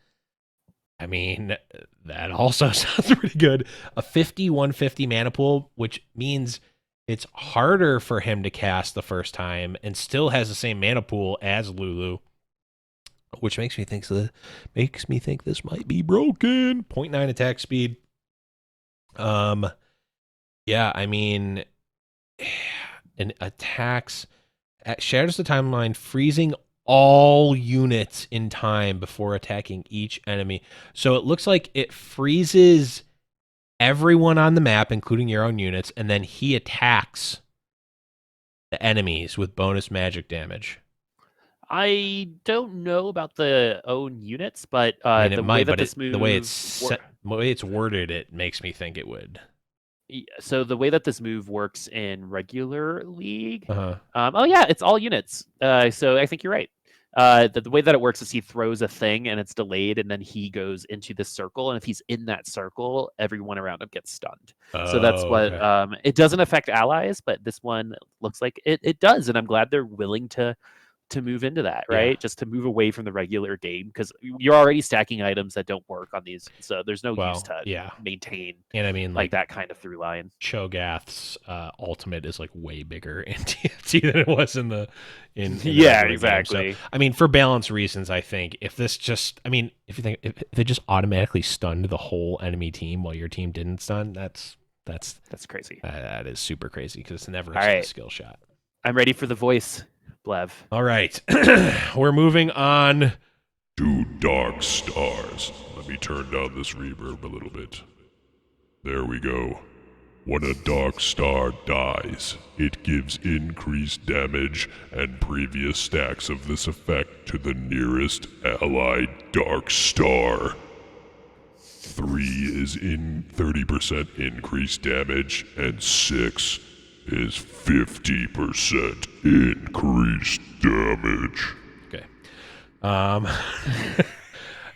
I mean, that also sounds pretty good. A 50/150 mana pool, which means it's harder for him to cast the first time and still has the same mana pool as Lulu, which makes me think this might be broken. 0.9 attack speed. Yeah, I mean, and attacks shatters the timeline, freezing all units in time before attacking each enemy. So it looks like it freezes everyone on the map, including your own units, and then he attacks the enemies with bonus magic damage. I don't know about the own units, but I mean, the way it's worded, it makes me think it would. So the way that this move works in regular League, Uh-huh. oh yeah, it's all units. So I think you're right. The way that it works is he throws a thing and it's delayed, and then he goes into this circle, and if he's in that circle, everyone around him gets stunned. So that's what Okay. it doesn't affect allies, but this one looks like it does, and I'm glad they're willing to move into that, right? Yeah. Just to move away from the regular game, because you're already stacking items that don't work on these, so there's no use to maintain. And I mean, like that kind of through line. Cho'Gath's ultimate is like way bigger in TFT than it was in the yeah, regular exactly. game. So, I mean, for balance reasons, I think if this just, I mean, if you think if it just automatically stunned the whole enemy team while your team didn't stun, that's crazy. That is super crazy because it's never a skill shot. I'm ready for the voice, Blev. All right, we're moving on to Dark Stars. Let me turn down this reverb a little bit. There we go. When a Dark Star dies, it gives increased damage and previous stacks of this effect to the nearest allied Dark Star. 3 is in 30% increased damage, and 6 is 50% increased damage. Okay.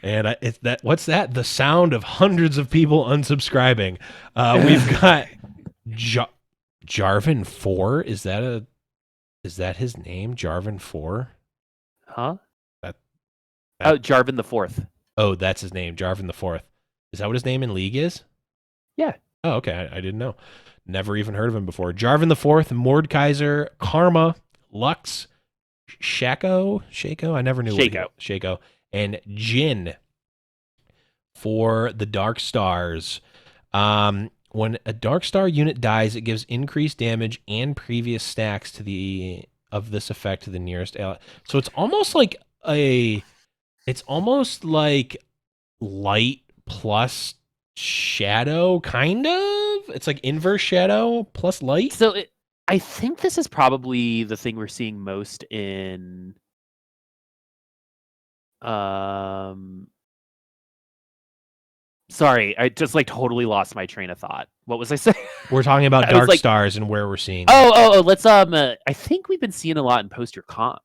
And what's that? The sound of hundreds of people unsubscribing. We've got Jarvan 4. Is that his name? Jarvan 4? Huh? Jarvan the 4th. Oh, that's his name, Jarvan the 4th. Is that what his name in League is? Yeah. Oh, okay. I didn't know. Never even heard of him before. Jarvan the 4th, Mordekaiser, Karma, Lux, Shaco. I never knew. Shaco. And Jin for the Dark Stars. When a Dark Star unit dies, it gives increased damage and previous stacks of this effect to the nearest ally. So it's almost like light plus shadow, kind of. It's like inverse shadow plus light. So I think this is probably the thing we're seeing most in sorry, I just totally lost my train of thought. What was I saying? We're talking about Dark Stars and where we're seeing. Let's I think we've been seeing a lot in post your comp.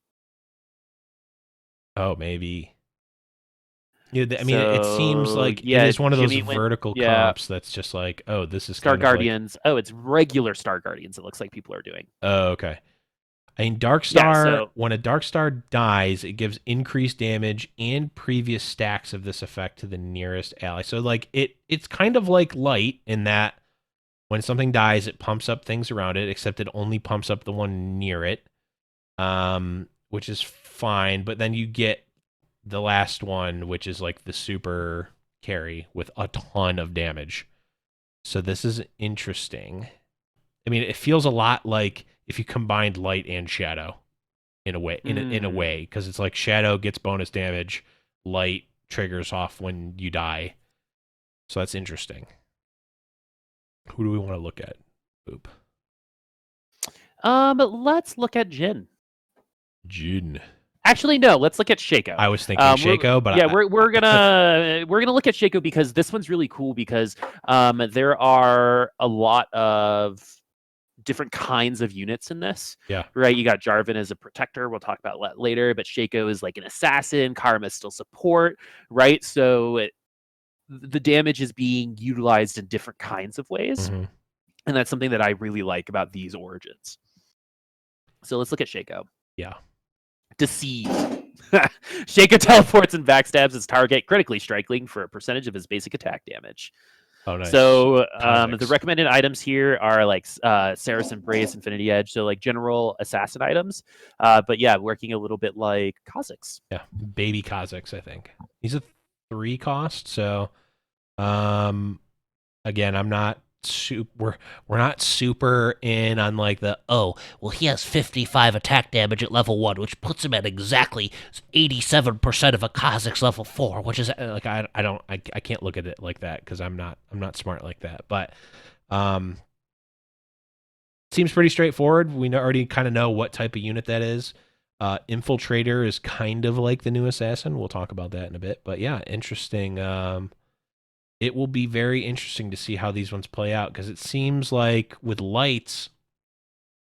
Oh, maybe. Yeah, I mean, it seems like it is one of those vertical comps that's just like, oh, this is Star Guardians. It's regular Star Guardians. It looks like people are doing. Oh, okay. I mean, Dark Star, when a Dark Star dies, it gives increased damage and previous stacks of this effect to the nearest ally. So, it's kind of like light in that when something dies, it pumps up things around it, except it only pumps up the one near it, which is fine. But then you get the last one, which is like the super carry with a ton of damage. So this is interesting. I mean, it feels a lot like if you combined light and shadow in a way, in a way, because it's like shadow gets bonus damage, light triggers off when you die. So that's interesting. Who do we want to look at? Boop. Let's look at Jin. Jin. Actually, no. Let's look at Shaco. I was thinking Shaco, but yeah, we're gonna look at Shaco because this one's really cool because there are a lot of different kinds of units in this. Yeah. Right. You got Jarvan as a protector. We'll talk about that later. But Shaco is like an assassin. Karma is still support. Right. So the damage is being utilized in different kinds of ways. Mm-hmm. And that's something that I really like about these origins. So let's look at Shaco. Yeah. Deceive. Shaco teleports and backstabs his target, critically striking for a percentage of his basic attack damage. Oh, nice. So the recommended items here are like Saracen Brace, Infinity Edge, so like general assassin items. But yeah, working a little bit like Kha'Zix. Yeah, baby Kha'Zix, I think. He's a 3 cost, so again, I'm not we're not super in on like the he has 55 attack damage at level 1, which puts him at exactly 87% of a Kha'Zix level 4, which is like I can't look at it like that because I'm not smart like that. But seems pretty straightforward. We already kind of know what type of unit that is. Infiltrator is kind of like the new assassin. We'll talk about that in a bit. But yeah, interesting. It will be very interesting to see how these ones play out because it seems like with lights,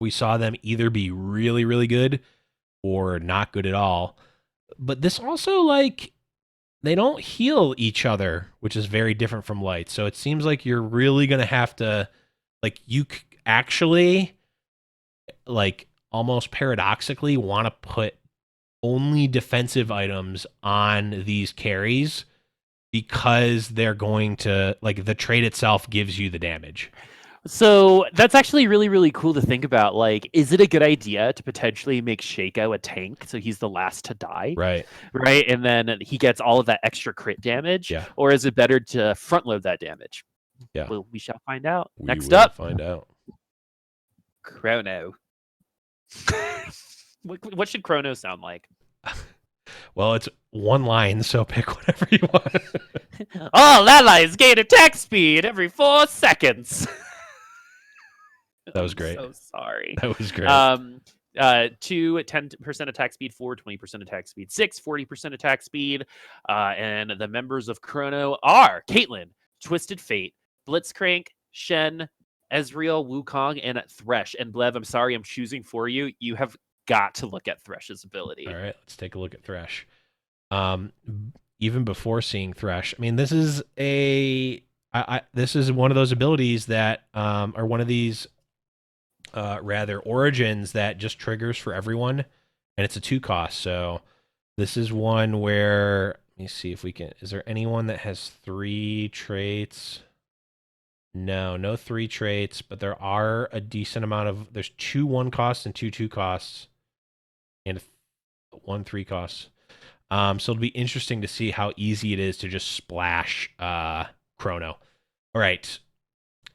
we saw them either be really, really good or not good at all. But this also, like, they don't heal each other, which is very different from lights. So it seems like you're really going to have to, like, you actually, like, almost paradoxically want to put only defensive items on these carries because they're going to, like, the trait itself gives you the damage. So that's actually really, really cool to think about. Like, is it a good idea to potentially make Shaco a tank so he's the last to die? Right. Right. And then he gets all of that extra crit damage. Yeah. Or is it better to front load that damage? Yeah. Well, we shall find out. We Next will up, find out. Chrono. What should Chrono sound like? Well, it's one line, so pick whatever you want. All allies gain attack speed every 4 seconds. That was great. I'm so sorry. That was great. 2 10% attack speed, 4 20% attack speed, 6 40% attack speed, and the members of Chrono are Caitlyn, Twisted Fate, Blitzcrank, Shen, Ezreal, Wukong, and Thresh. And Blev, I'm sorry, I'm choosing for you. You have got to look at Thresh's ability. All right, let's take a look at Thresh. Even before seeing Thresh, I mean, this is this is one of those abilities that are one of these rather origins that just triggers for everyone, and it's a 2 cost. So this is one where, let me see if we can, is there anyone that has 3 traits? No 3 traits, but there are a decent amount of, there's 2 1 costs and 2 2 costs and 1 3 costs. So it'll be interesting to see how easy it is to just splash Chrono. All right.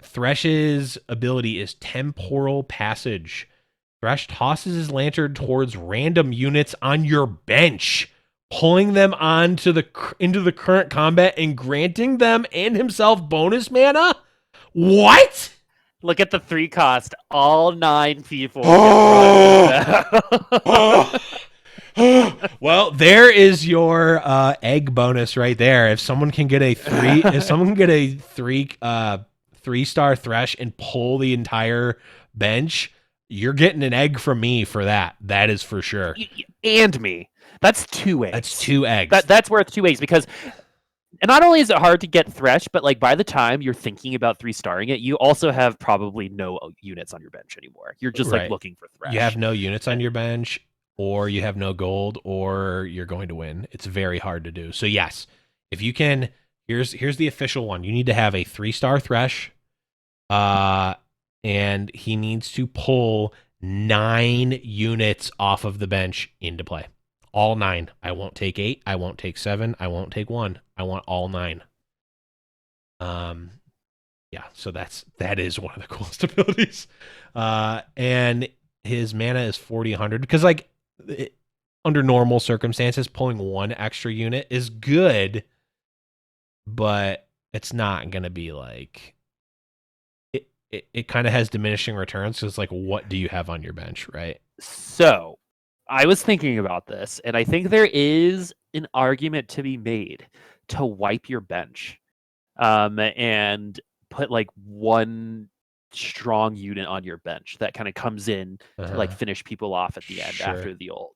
Thresh's ability is Temporal Passage. Thresh tosses his lantern towards random units on your bench, pulling them into the current combat and granting them and himself bonus mana. What? Look at the 3 cost. All 9 people. Well, there is your egg bonus right there. If someone can get a 3-star Thresh and pull the entire bench, you're getting an egg from me for that. That is for sure. And me. That's 2 eggs. That's 2 eggs. That's worth 2 eggs because, and not only is it hard to get Thresh, but like by the time you're thinking about 3-starring it, you also have probably no units on your bench anymore. You're just like looking for Thresh. You have no units on your bench, or you have no gold, or you're going to win. It's very hard to do. So yes, if you can, here's the official one. You need to have a 3-star Thresh, and he needs to pull 9 units off of the bench into play. All 9. I won't take 8. I won't take 7. I won't take 1. I want all 9. Yeah. So that is one of the coolest abilities. And his mana is 4,100 because like under normal circumstances, pulling 1 extra unit is good, but it's not gonna be like it kind of has diminishing returns because like what do you have on your bench, right? So I was thinking about this, and I think there is an argument to be made to wipe your bench, and put like one strong unit on your bench that kind of comes in to like finish people off at the end after the ult.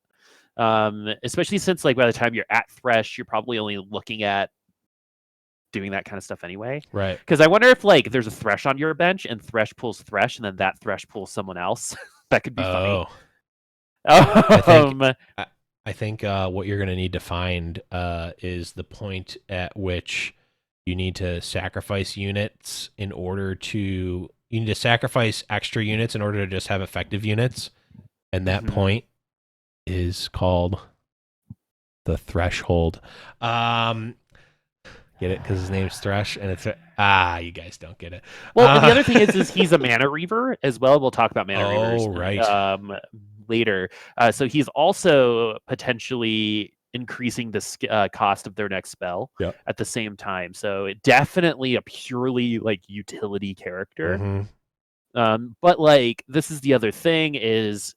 Especially since like by the time you're at Thresh, you're probably only looking at doing that kind of stuff anyway. Right. Because I wonder if like there's a Thresh on your bench and Thresh pulls Thresh and then that Thresh pulls someone else. That could be funny. I think what you're going to need to find is the point at which you need to sacrifice units in order to... You need to sacrifice extra units in order to just have effective units. And that point is called the threshold. Get it? Because his name's Thresh, and it's you guys don't get it. Well, and the other thing is he's a mana reaver as well. We'll talk about mana reavers right. Later. So he's also potentially increasing the cost of their next spell at the same time. So it definitely a purely like utility character. But like this is the other thing is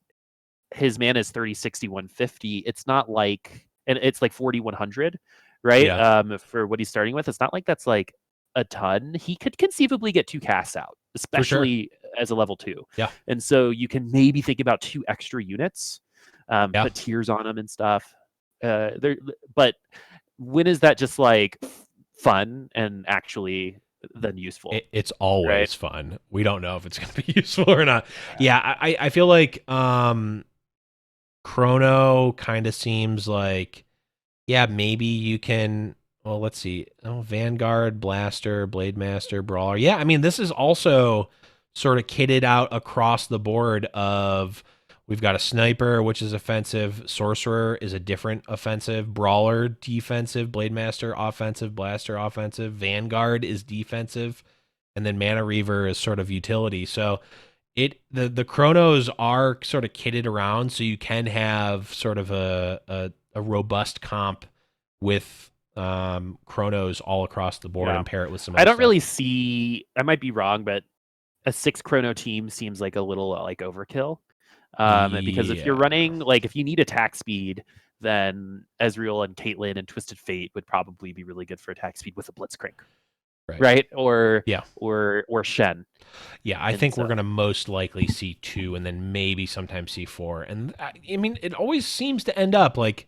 his mana is 30, 60, 150. It's not like, and it's like 40, 100, right? For what he's starting with. It's not like that's like a ton. He could conceivably get 2 casts out, especially as a level 2. Yeah. And so you can maybe think about 2 extra units, put tiers on them and stuff. But when is that just like fun and actually then useful? It's always fun. We don't know if it's going to be useful or not. Yeah, I feel like Chrono kind of seems like, maybe you can... Well, let's see. Oh, Vanguard, Blaster, Blade Master, Brawler. Yeah, I mean, this is also sort of kitted out across the board of... We've got a Sniper, which is offensive. Sorcerer is a different offensive. Brawler, defensive. Blade Master, offensive. Blaster, offensive. Vanguard is defensive. And then Mana Reaver is sort of utility. So the Chronos are sort of kitted around, so you can have sort of a robust comp with Chronos all across the board and pair it with some other I don't stuff. really see... I might be wrong, but a 6 Chrono team seems like a little like overkill. Because if you're running, like if you need attack speed, then Ezreal and Caitlyn and Twisted Fate would probably be really good for attack speed with a Blitzcrank. Right? Or Shen. Yeah, I think we're going to most likely see 2 and then maybe sometimes see 4. And I mean, it always seems to end up like,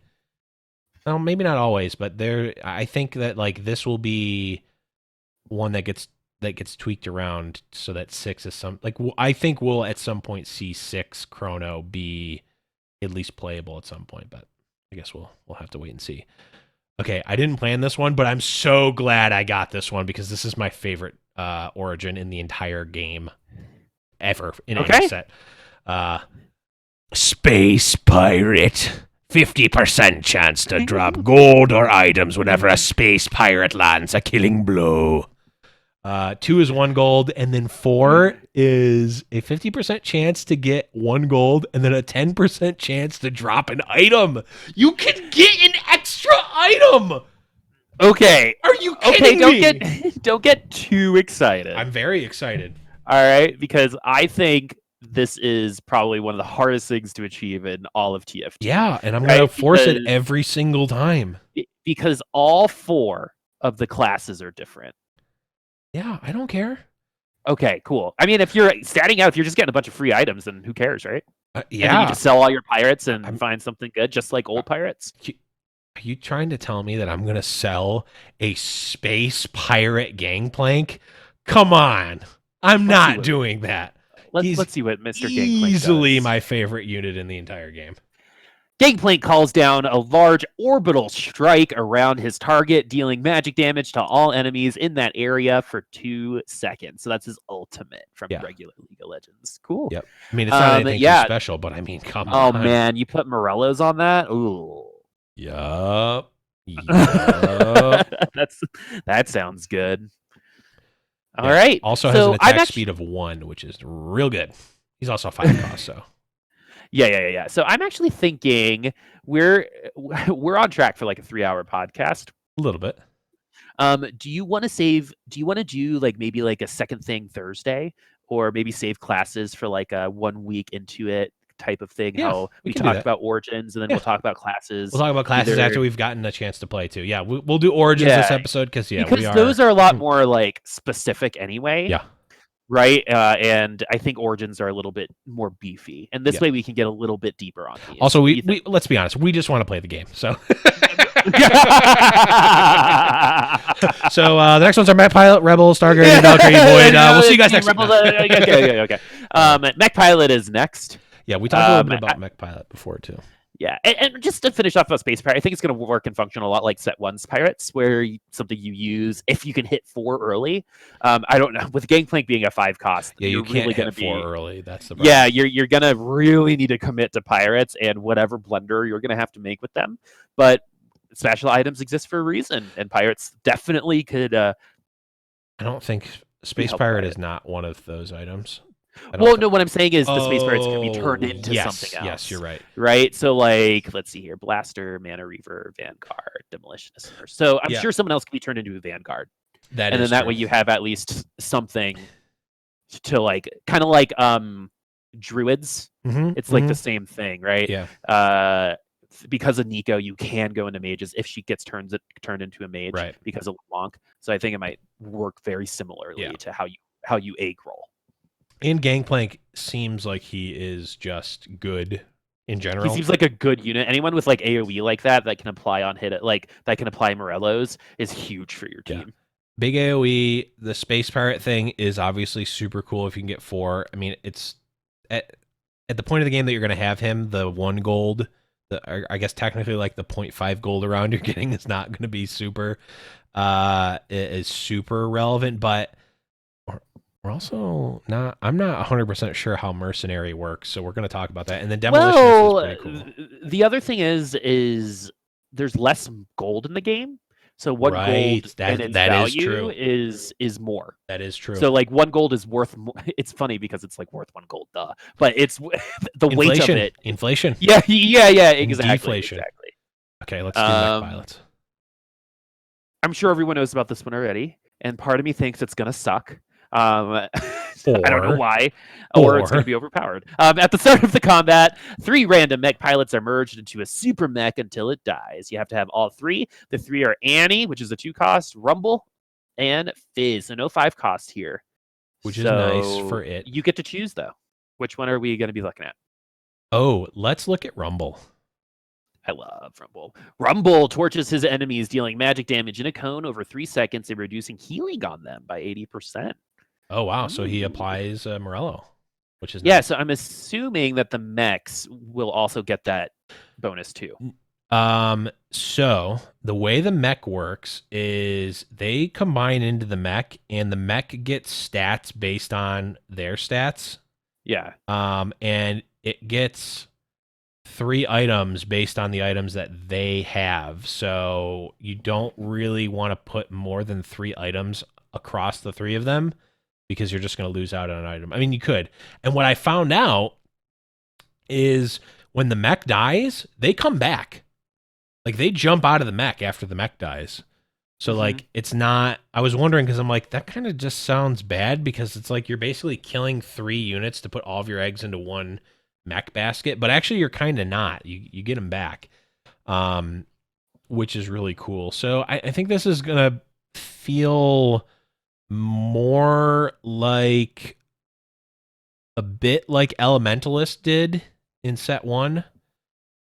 well, maybe not always, but I think that like this will be one that gets tweaked around so that 6 is some... Like, I think we'll at some point see 6 Chrono be at least playable at some point, but I guess we'll have to wait and see. Okay, I didn't plan this one, but I'm so glad I got this one because this is my favorite origin in the entire game ever in any set. Space Pirate. 50% chance to drop gold or items whenever a space pirate lands a killing blow. 2 is 1 gold, and then 4 is a 50% chance to get 1 gold, and then a 10% chance to drop an item. You can get an extra item. Okay. Are you kidding me? Don't get too excited. I'm very excited. All right, because I think this is probably one of the hardest things to achieve in all of TFT. Yeah, and I'm going to force it every single time. Because all 4 of the classes are different. Yeah, I don't care. Okay, cool. I mean, if you're starting out, if you're just getting a bunch of free items, then who cares, right? Yeah. And then you just sell all your pirates and find something good, just like old pirates. Are you trying to tell me that I'm going to sell a space pirate gangplank? Come on. I'm not doing that. Let's see what Mr. Gangplank easily does. My favorite unit in the entire game. Gangplank calls down a large orbital strike around his target, dealing magic damage to all enemies in that area for 2 seconds. So that's his ultimate from regular League of Legends. Cool. Yep. I mean, it's not anything too special, but I mean, come on. Oh, man. You put Morello's on that? Ooh. Yup. That sounds good. All right. Also has an attack speed of 1, which is real good. He's also 5 cost, so... Yeah. So I'm actually thinking we're on track for like a 3-hour podcast. A little bit. Do you want to do like maybe like a second thing Thursday, or maybe save classes for like a 1 week into it type of thing. Yeah, how we can do talked that. about origins, and then we'll talk about classes. We'll talk about classes after we've gotten a chance to play too. Yeah, we'll do origins this episode because those are a lot more like specific anyway. Yeah. Right, and I think origins are a little bit more beefy, and this way we can get a little bit deeper on these. Also, we let's be honest, we just want to play the game. So, so the next ones are Mech Pilot, Rebel, Stargate, and Valkyrie Void. We'll see you guys next time. Okay. Mech Pilot is next. Yeah, we talked a little bit about Mech Pilot before too. Yeah, and just to finish off about Space Pirate, I think it's going to work and function a lot like Set 1's Pirates, where something you use if you can hit 4 early. I don't know, with Gangplank being a 5 cost, yeah, you're can't really going hit to be 4 early. That's the problem. Yeah, you're going to really need to commit to Pirates and whatever blunder you're going to have to make with them. But special items exist for a reason, and Pirates definitely could. I don't think Space Pirate is not one of those items. Well, no, what I'm saying is the Space Pirates can be turned into something else. Yes, you're right. Right? So, like, let's see here. Blaster, Mana Reaver, Vanguard, Demolitionist. So I'm sure someone else can be turned into a Vanguard. And then that way you have at least something to, like, kind of like Druids. It's like the same thing, right? Yeah. Because of Nico, you can go into mages if she gets turned into a mage because of LeBlanc. So I think it might work very similarly to how you egg roll. And Gangplank seems like he is just good in general. He seems like a good unit. Anyone with like AoE like that can apply on hit, like that can apply Morello's is huge for your team. Yeah. Big AoE. The Space Pirate thing is obviously super cool if you can get 4. I mean, it's at the point of the game that you're going to have him, the 1 gold, I guess technically like the 0.5 gold around you're getting is not going to be super is super relevant, but we're also not. I'm not 100% sure how mercenary works, so we're going to talk about that. And then demolition is pretty cool. The other thing is there's less gold in the game, so 1 gold and its value is more. That is true. So like 1 gold is worth more. It's funny because it's like worth 1 gold, but it's the weight of it. Inflation. Yeah, exactly. Deflation. Exactly. Okay, let's do Mech Pilots. I'm sure everyone knows about this one already, and part of me thinks it's gonna suck. I don't know why, or it's going to be overpowered. At the start of the combat, 3 random mech pilots are merged into a super mech until it dies. You have to have all 3. The 3 are Annie, which is a 2 cost, Rumble, and Fizz. So no 5 cost here. Which is nice for it. You get to choose, though. Which one are we going to be looking at? Oh, let's look at Rumble. I love Rumble. Rumble torches his enemies, dealing magic damage in a cone over 3 seconds and reducing healing on them by 80%. Oh, wow. So he applies Morello, which is nice. Yeah, so I'm assuming that the mechs will also get that bonus too. So the way the mech works is they combine into the mech, and the mech gets stats based on their stats. Yeah. And it gets 3 items based on the items that they have. So you don't really want to put more than 3 items across the 3 of them, because you're just going to lose out on an item. I mean, you could. And what I found out is when the mech dies, they come back. Like, they jump out of the mech after the mech dies. So, like, it's not... I was wondering, because I'm like, that kind of just sounds bad, because it's like you're basically killing 3 units to put all of your eggs into 1 mech basket. But actually, you're kind of not. You get them back, which is really cool. So, I think this is going to feel more like a bit like Elementalist did in Set 1,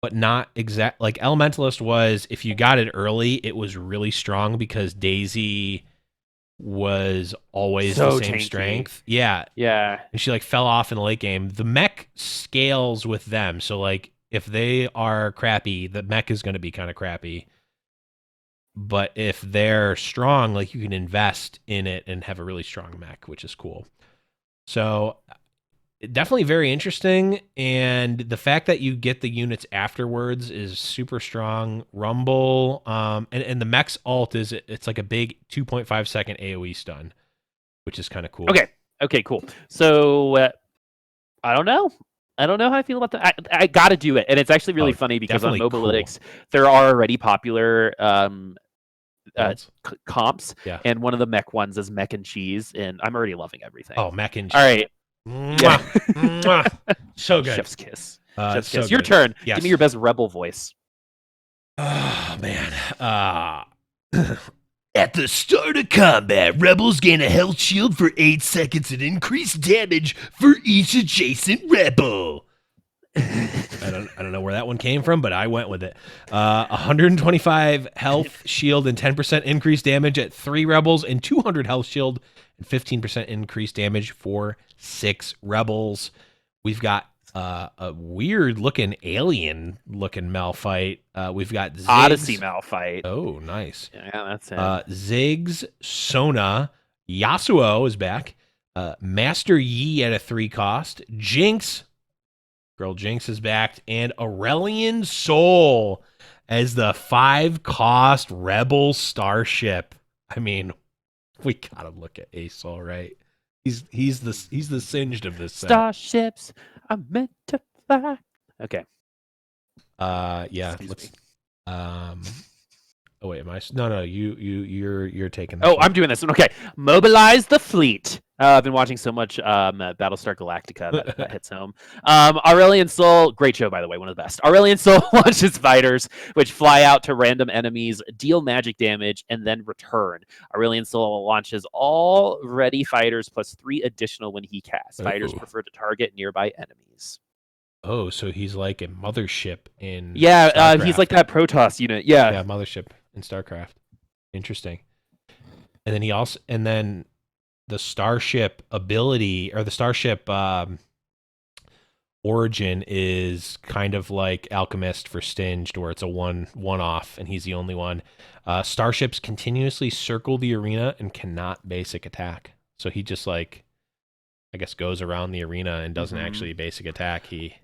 but not exact. Like Elementalist was, if you got it early, it was really strong because Daisy was always the same tanky. strength. Yeah. And she like fell off in the late game. The mech scales with them. So like if they are crappy, the mech is going to be kind of crappy. But if they're strong, like you can invest in it and have a really strong mech, which is cool. So definitely very interesting. And the fact that you get the units afterwards is super strong. Rumble, and the mech's ult is, it's like a big 2.5 second AoE stun, which is kind of cool. Okay, cool. So I don't know how I feel about that. I got to do it. And it's actually really funny because on Mobalytics, there are already popular comps. Yeah. And one of the mech ones is Mech and Cheese. And I'm already loving everything. Oh, Mech and Cheese. All right. Mwah, mwah. So good. Chef's kiss. Chef's kiss. Your turn. Yes. Give me your best rebel voice. Oh man. At the start of combat, rebels gain a health shield for 8 seconds and increase damage for each adjacent rebel. I don't know where that one came from, but I went with it. 125 health shield and 10% increased damage at 3 rebels, and 200 health shield and 15% increased damage for 6 rebels. We've got a weird looking alien looking Malphite. We've got Ziggs. Odyssey Malphite. Oh, nice. Yeah, that's it. Ziggs, Sona, Yasuo is back. Master Yi at a 3 cost. Jinx. Girl Jinx is back. And Aurelion Sol as the 5 cost Rebel Starship. I mean, we gotta look at Asol, right? He's the singed of this set. Starships are meant to fly. Okay. Yeah. Excuse Let's. me. Oh wait, am I? No. You're taking. This Oh, one. I'm doing this one. Okay. Mobilize the fleet. I've been watching so much Battlestar Galactica that hits home. Aurelion Sol, great show by the way, one of the best. Aurelion Sol launches fighters, which fly out to random enemies, deal magic damage, and then return. Aurelion Sol launches all ready fighters plus 3 additional when he casts. Fighters Ooh. prefer to target nearby enemies. Oh, so he's like a mothership in. Yeah, he's StarCraft. like that Protoss unit. Yeah. Yeah, mothership in StarCraft. Interesting. And then the starship ability or the starship origin is kind of like Alchemist for Stinged, where it's a one-off and he's the only one. Starships continuously circle the arena and cannot basic attack. So he just like, I guess, goes around the arena and doesn't actually basic attack. He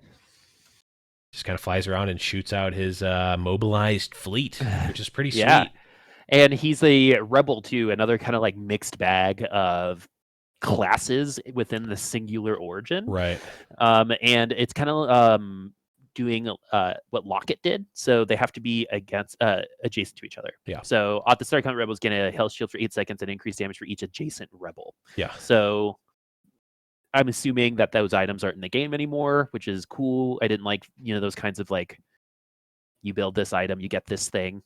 just kind of flies around and shoots out his mobilized fleet, which is pretty sweet. Yeah. And he's a rebel too, another kind of like mixed bag of classes within the singular origin. Right. And it's kind of doing what Locket did. So they have to be adjacent to each other. Yeah. So at the start, combat rebels get a health shield for 8 seconds and increased damage for each adjacent rebel. Yeah. So I'm assuming that those items aren't in the game anymore, which is cool. I didn't like, those kinds of like, you build this item, you get this thing.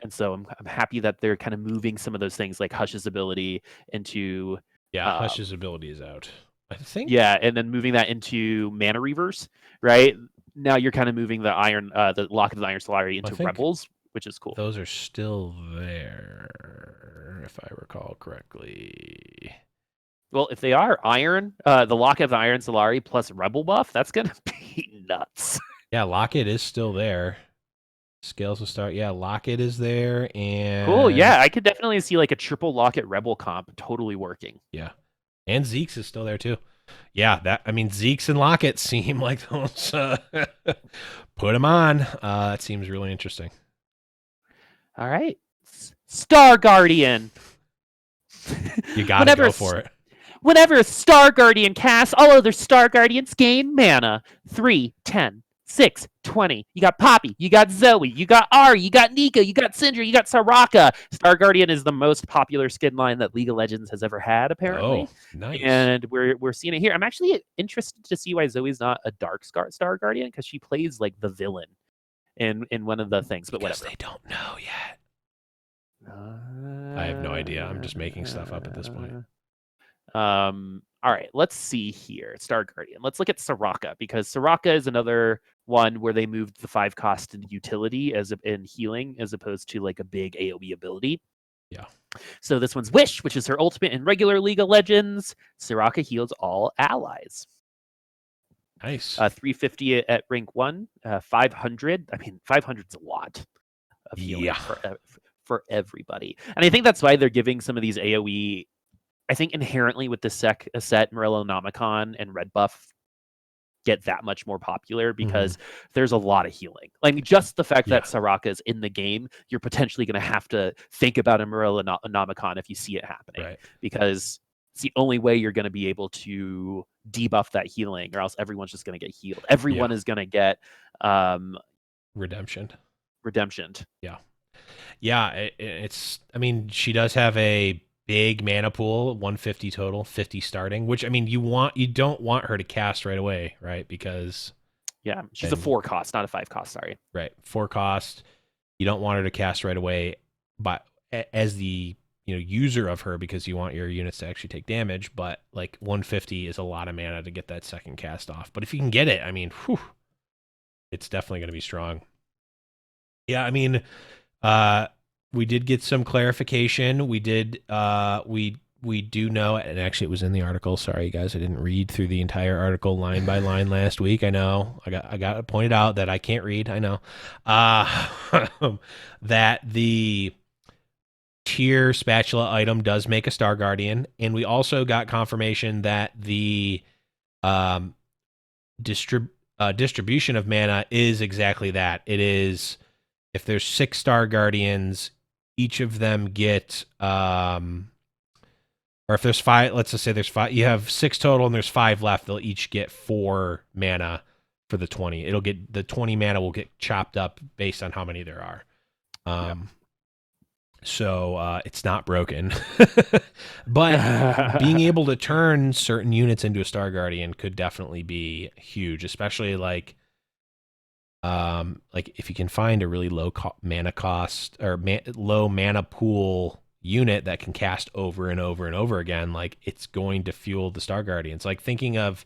And so I'm happy that they're kind of moving some of those things like Hush's ability into... Yeah, Hush's ability is out, I think. Yeah, and then moving that into Mana Reavers, right? Now you're kind of moving the Lock of the Iron Solari into Rebels, which is cool. Those are still there, if I recall correctly. Well, if they are Iron, the Lock of the Iron Solari plus Rebel buff, that's going to be nuts. Yeah, Locket is still there. Scales will start. Yeah, Locket is there. And cool. Yeah, I could definitely see like a triple Locket Rebel comp totally working. Yeah. And Zeke's is still there too. Yeah, Zeke's and Locket seem like those. Put them on. It seems really interesting. All right. Star Guardian. You got to go for it. Whenever a Star Guardian casts, all other Star Guardians gain mana. 3, 10, 6, 20. You got Poppy, you got Zoe, you got Ari, you got Nika, you got Syndra, you got Soraka. Star Guardian is the most popular skin line that League of Legends has ever had, apparently. Oh, nice. And we're seeing it here. I'm actually interested to see why Zoe's not a Dark Star Guardian, because she plays like the villain in one of the things, but because whatever. They don't know yet. I have no idea. I'm just making stuff up at this point. All right, let's see here. Star Guardian. Let's look at Soraka, because Soraka is another one where they moved the 5 cost into utility in healing as opposed to like a big AoE ability. Yeah. So this one's Wish, which is her ultimate in regular League of Legends. Soraka heals all allies. Nice. 350 at rank 1, 500. I mean, 500 is a lot of healing for everybody. And I think that's why they're giving some of these AoE. I think inherently with the set, Morellonomicon and Red Buff get that much more popular because there's a lot of healing. Like just the fact that Soraka is in the game, you're potentially going to have to think about a Morellonomicon if you see it happening, because it's the only way you're going to be able to debuff that healing, or else everyone's just going to get healed. Everyone is going to get redemption. Yeah. Yeah, it's. I mean, she does have a big mana pool, 150 total, 50 starting, which I mean you don't want her to cast right away, right? Because yeah, she's a 4 cost, not a 5 cost, sorry. Right. 4 cost. You don't want her to cast right away but as the user of her, because you want your units to actually take damage, but like 150 is a lot of mana to get that second cast off. But if you can get it, I mean, whew, it's definitely going to be strong. Yeah, I mean, we did get some clarification. We did we do know, and actually it was in the article. Sorry guys, I didn't read through the entire article line by line last week. I know. I got pointed out that I can't read. I know. That the tier spatula item does make a Star Guardian, and we also got confirmation that the distribution of mana is exactly that. It is, if there's 6 Star Guardians, each of them get or if there's 5, let's just say there's 5, you have 6 total and there's 5 left, they'll each get 4 mana for the 20. It'll get, the 20 mana will get chopped up based on how many there are. So it's not broken. But being able to turn certain units into a Star Guardian could definitely be huge, especially like if you can find a really low mana cost or low mana pool unit that can cast over and over and over again, like it's going to fuel the Star Guardians. Like thinking of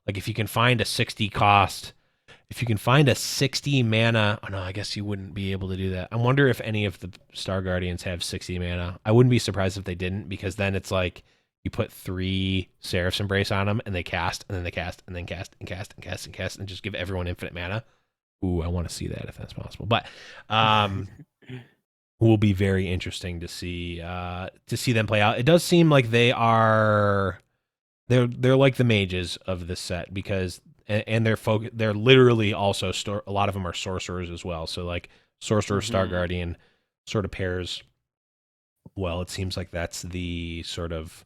like if you can find a 60 cost, if you can find a 60 mana, oh no, I guess you wouldn't be able to do that. I wonder if any of the Star Guardians have 60 mana. I wouldn't be surprised if they didn't, because then it's like you put 3 Seraph's Embrace on them and they cast and then they cast and then cast and cast and cast and cast and just give everyone infinite mana. Ooh, I want to see that if that's possible. But will be very interesting to see them play out. It does seem like they're like the mages of this set, because and they're literally also a lot of them are sorcerers as well. So like sorcerer Star Guardian sort of pairs well. It seems like that's the sort of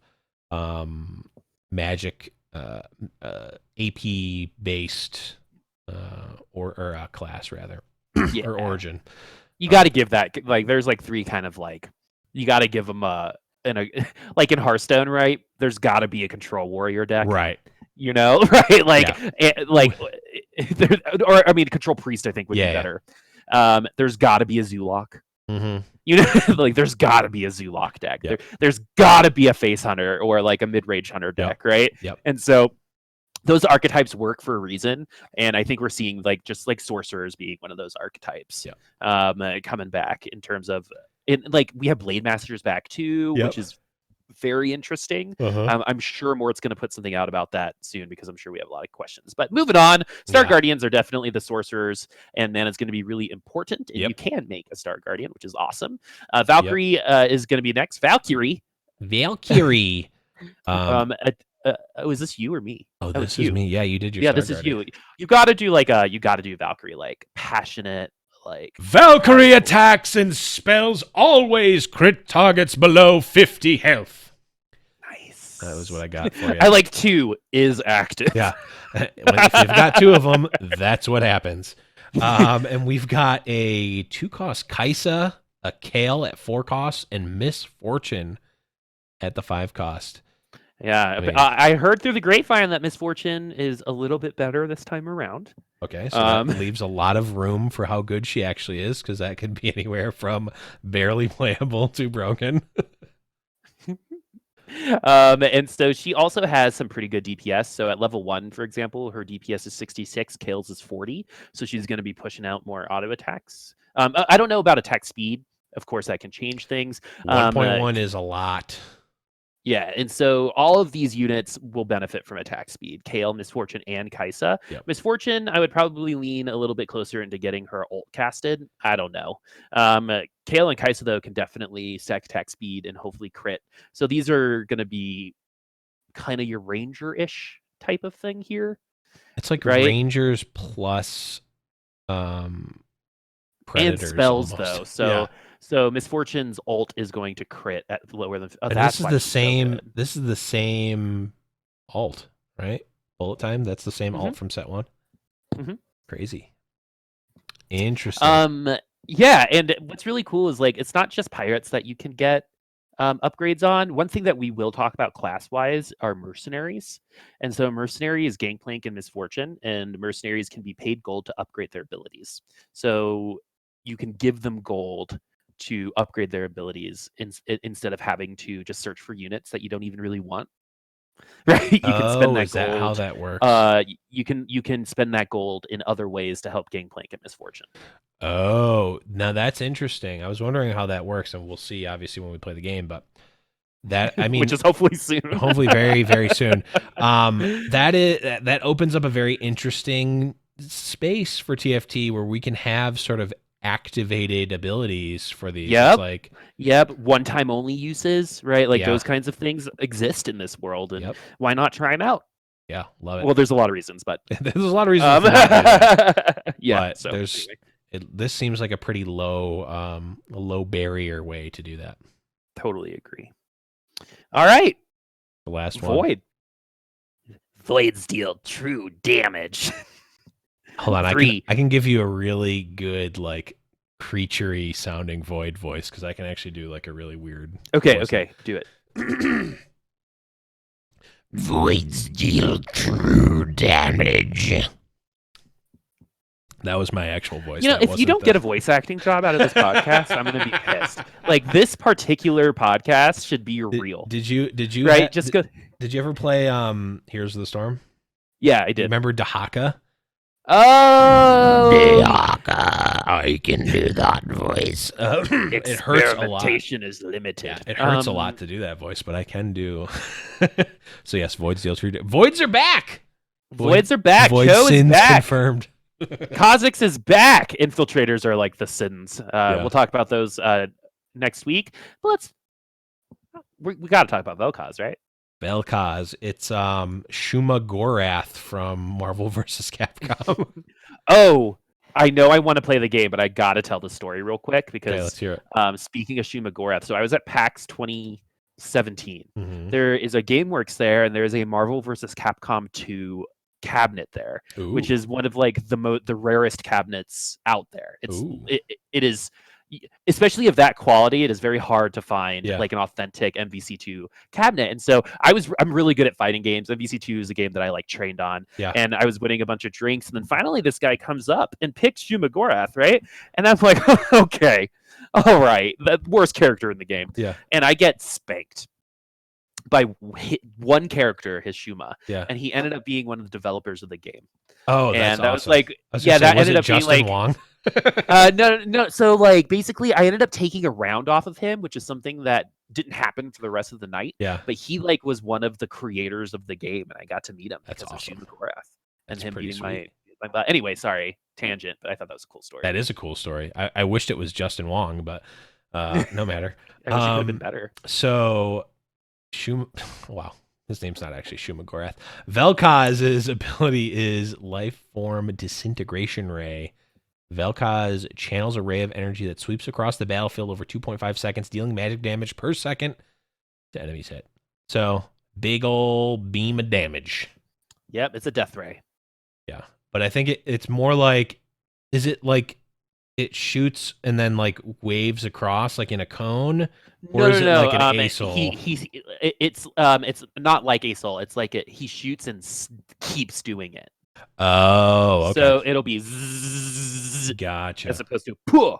magic AP based or class rather or origin. You got to give that, like, there's like 3 kind of like, you got to give them like in Hearthstone, right? There's got to be a control warrior deck, right? Right? Like, or I mean, control priest, I think would be better. There's got to be a Zulok. Like there's got to be a Zulok deck. Yep. There's got to be a face hunter or like a mid-range hunter deck, right? Yep. And so those archetypes work for a reason, and I think we're seeing like just like sorcerers being one of those archetypes coming back in terms of like we have Blade Masters back too, which is very interesting. I'm sure Mort's going to put something out about that soon, because I'm sure we have a lot of questions. But moving on, Star Guardians are definitely the sorcerers, and then it's going to be really important, and you can make a Star Guardian, which is awesome. Valkyrie is going to be next. Valkyrie. Was this you or me? Oh, this is me. Yeah, you did your. Yeah, Star this Guardian. is you. You got to do Valkyrie like passionate, like Valkyrie attacks and spells always crit targets below 50 health. Nice. That was what I got for you. I like 2 is active. Yeah, if you've got 2 of them, that's what happens. And we've got a 2-cost Kaisa, a Kale at 4 costs, and Misfortune at the 5 cost. Yeah, I heard through the grapevine that Misfortune is a little bit better this time around. Okay, so that leaves a lot of room for how good she actually is, because that could be anywhere from barely playable to broken. And so she also has some pretty good DPS. So at level 1, for example, her DPS is 66, Kale's is 40. So she's going to be pushing out more auto attacks. I don't know about attack speed. Of course, that can change things. 1.1 is a lot. Yeah, and so all of these units will benefit from attack speed. Kale, Misfortune, and Kaisa. Yep. Misfortune, I would probably lean a little bit closer into getting her ult casted. I don't know. Kale and Kaisa, though, can definitely stack attack speed and hopefully crit. So these are going to be kind of your Ranger-ish type of thing here. It's like Rangers plus Predators. And spells, almost. though. So Misfortune's ult is going to crit at lower than. This is the same. This is the same ult, right? Bullet time. That's the same ult from set 1. Crazy. Interesting. Yeah, and what's really cool is like it's not just pirates that you can get upgrades on. One thing that we will talk about class-wise are mercenaries. And so mercenary is Gangplank and Misfortune, and mercenaries can be paid gold to upgrade their abilities. So you can give them gold to upgrade their abilities instead of having to just search for units that you don't even really want. Right? You can spend that is that gold. how that works? You can spend that gold in other ways to help Gangplank and Misfortune. Oh, now that's interesting. I was wondering how that works, and we'll see obviously when we play the game. But that, I mean, which is hopefully soon. Hopefully, very very soon. That opens up a very interesting space for TFT where we can have sort of activated abilities for these. Yep. It's like, one-time only uses, right? Like those kinds of things exist in this world, and why not try them out? Yeah, love it. Well, there's a lot of reasons, but there's a lot of reasons. For that, yeah, but so there's. Anyway. This seems like a pretty low barrier way to do that. Totally agree. All right, the last one. Void. Voids deal true damage. Hold on, I can give you a really good like creaturey sounding Void voice because I can actually do like a really weird. Okay, do it. Voids deal true damage. That was my actual voice. You know, if you don't get a voice acting job out of this podcast, I'm going to be pissed. Like this particular podcast should be your real. Did you right? Did you ever play Heroes of the Storm? Yeah, I did. Remember Dahaka? Oh, Dahaka. I can do that voice. It hurts a lot. Experimentation is limited. Yeah, it hurts a lot to do that voice, but I can do. So yes, Voids deal true. Voids are back. Voids are back. Void Cho is sins back. Confirmed. Kha'Zix is back. Infiltrators are like the sins. We'll talk about those next week. But we got to talk about Vel'koz, right? Vel'koz. It's Shuma Gorath from Marvel vs. Capcom. Oh, I know I want to play the game, but I got to tell the story real quick because let's hear it. Speaking of Shuma Gorath, so I was at PAX 2017. Mm-hmm. There is a GameWorks there, and there is a Marvel vs. Capcom 2 cabinet there. Ooh. Which is one of like the rarest cabinets out there. It is, especially of that quality, it is very hard to find like an authentic MVC2 cabinet. And so I'm really good at fighting games. MVC2 is a game that I like trained on. Yeah. And I was winning a bunch of drinks, and then finally this guy comes up and picks Shuma Gorath, right? And I'm like, okay, all right, the worst character in the game. Yeah. And I get spanked by one character, his Shuma, and he ended up being one of the developers of the game. Oh, that's and I awesome. was like, that ended up Justin being like, Wong? No. So like, basically, I ended up taking a round off of him, which is something that didn't happen for the rest of the night. Yeah, but he like was one of the creators of the game, and I got to meet him. That's awesome. Of Shuma Gorath and that's him beating sweet. my. Anyway, sorry, tangent, but I thought that was a cool story. That is a cool story. I wished it was Justin Wong, but no matter. I wish it could have been better. So. Wow, his name's not actually Shuma Gorath. Vel'koz's ability is Life Form Disintegration Ray. Vel'koz channels a ray of energy that sweeps across the battlefield over 2.5 seconds, dealing magic damage per second to enemies hit. So, big ol' beam of damage. Yep, it's a death ray. Yeah, but I think it's more like, is it like it shoots and then like waves across like in a cone, or is it like an ASOL? It's not like ASOL. It's like he shoots and keeps doing it. Oh, okay. So it'll be zzz, gotcha, as opposed to pooh.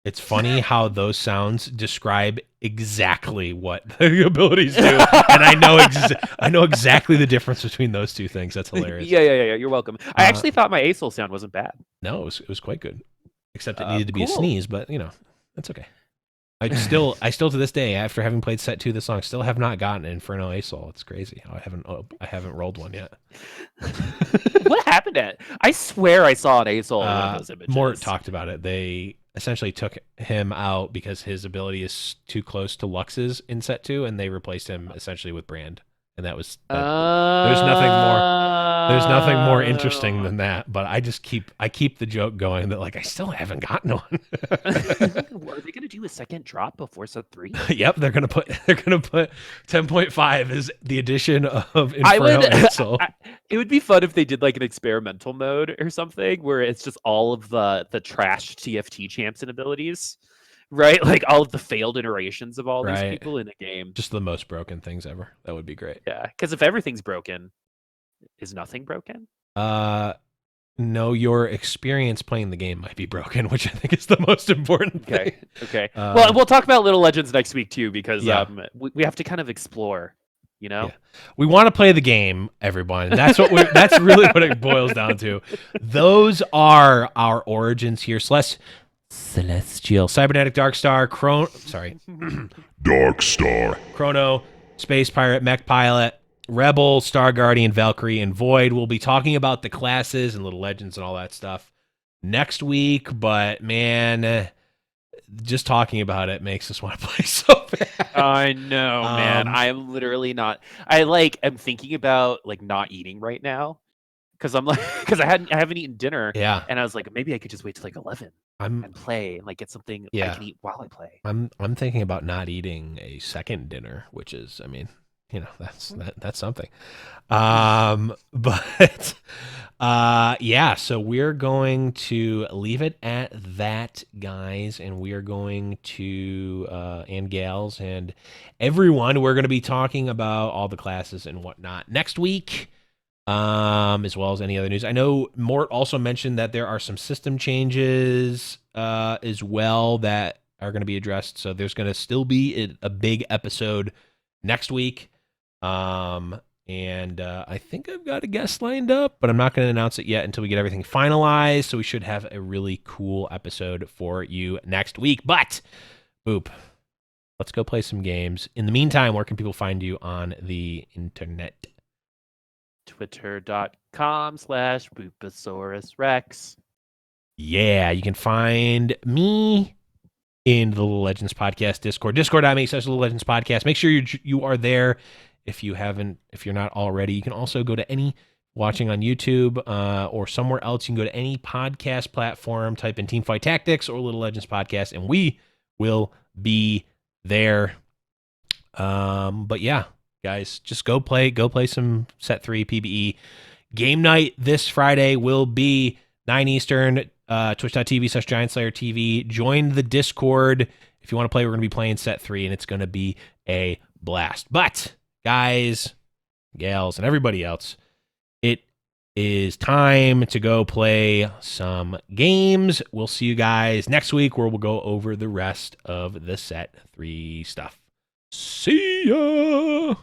It's funny how those sounds describe exactly what the abilities do, and I know exactly the difference between those two things. That's hilarious. Yeah. You're welcome. I actually thought my ASOL sound wasn't bad. No, it was quite good. Except it needed to be a sneeze, but you know, that's okay. I still to this day, after having played set 2 of the song, still have not gotten an Inferno ASOL. It's crazy how I haven't rolled one yet. What happened to it? I swear I saw an ASOL in one of those images. Mort talked about it. They essentially took him out because his ability is too close to Lux's in set 2, and they replaced him essentially with Brand. And that was there's nothing more interesting than that. But I keep the joke going that like I still haven't gotten one. Are they gonna do a second drop before set 3? Yep, they're gonna put 10.5 as the addition of Inferno ASOL. It would be fun if they did like an experimental mode or something where it's just all of the trashed TFT champs and abilities. right? Like all of the failed iterations of all these Right. people in a game. Just the most broken things ever. That would be great. Yeah, because if everything's broken, is nothing broken? No, your experience playing the game might be broken, which I think is the most important thing. Okay. Well, we'll talk about Little Legends next week too, because we have to kind of explore. Yeah. We want to play the game, everyone. That's that's really what it boils down to. Those are our origins here. Celestial, Cybernetic, Darkstar, Darkstar, Chrono, Space Pirate, Mech Pilot, Rebel, Star Guardian, Valkyrie, and Void. We'll be talking about the classes and Little Legends and all that stuff next week, but man, just talking about it makes us want to play so bad. I know, man. I am literally not. I'm thinking about not eating right now because I haven't eaten dinner. Yeah, and I was like, maybe I could just wait till 11 and play and get something I can eat while I play. I'm thinking about not eating a second dinner, which is, that's something. But so we're going to leave it at that, guys, and we are going to and gals and everyone, we're going to be talking about all the classes and whatnot next week, as well as any other news. I know Mort also mentioned that there are some system changes as well that are going to be addressed, so there's going to still be a big episode next week. I think I've got a guest lined up, but I'm not going to announce it yet until we get everything finalized. So we should have a really cool episode for you next week. But, Boop, let's go play some games. In the meantime, where can people find you on the internet? Twitter.com/Booposaurus Yeah, you can find me in the Little Legends Podcast Discord. Discord.me/Little Legends Podcast. Make sure you are there. If you're not already, you can also go to any watching on YouTube or somewhere else. You can go to any podcast platform, type in Teamfight Tactics or Little Legends Podcast, and we will be there. But yeah, guys, just go play some Set 3 PBE. Game night this Friday will be 9 Eastern, twitch.tv/GiantSlayerTV. Join the Discord if you want to play. We're going to be playing Set 3, and it's going to be a blast. But guys, gals, and everybody else, it is time to go play some games. We'll see you guys next week where we'll go over the rest of the Set 3 stuff. See ya!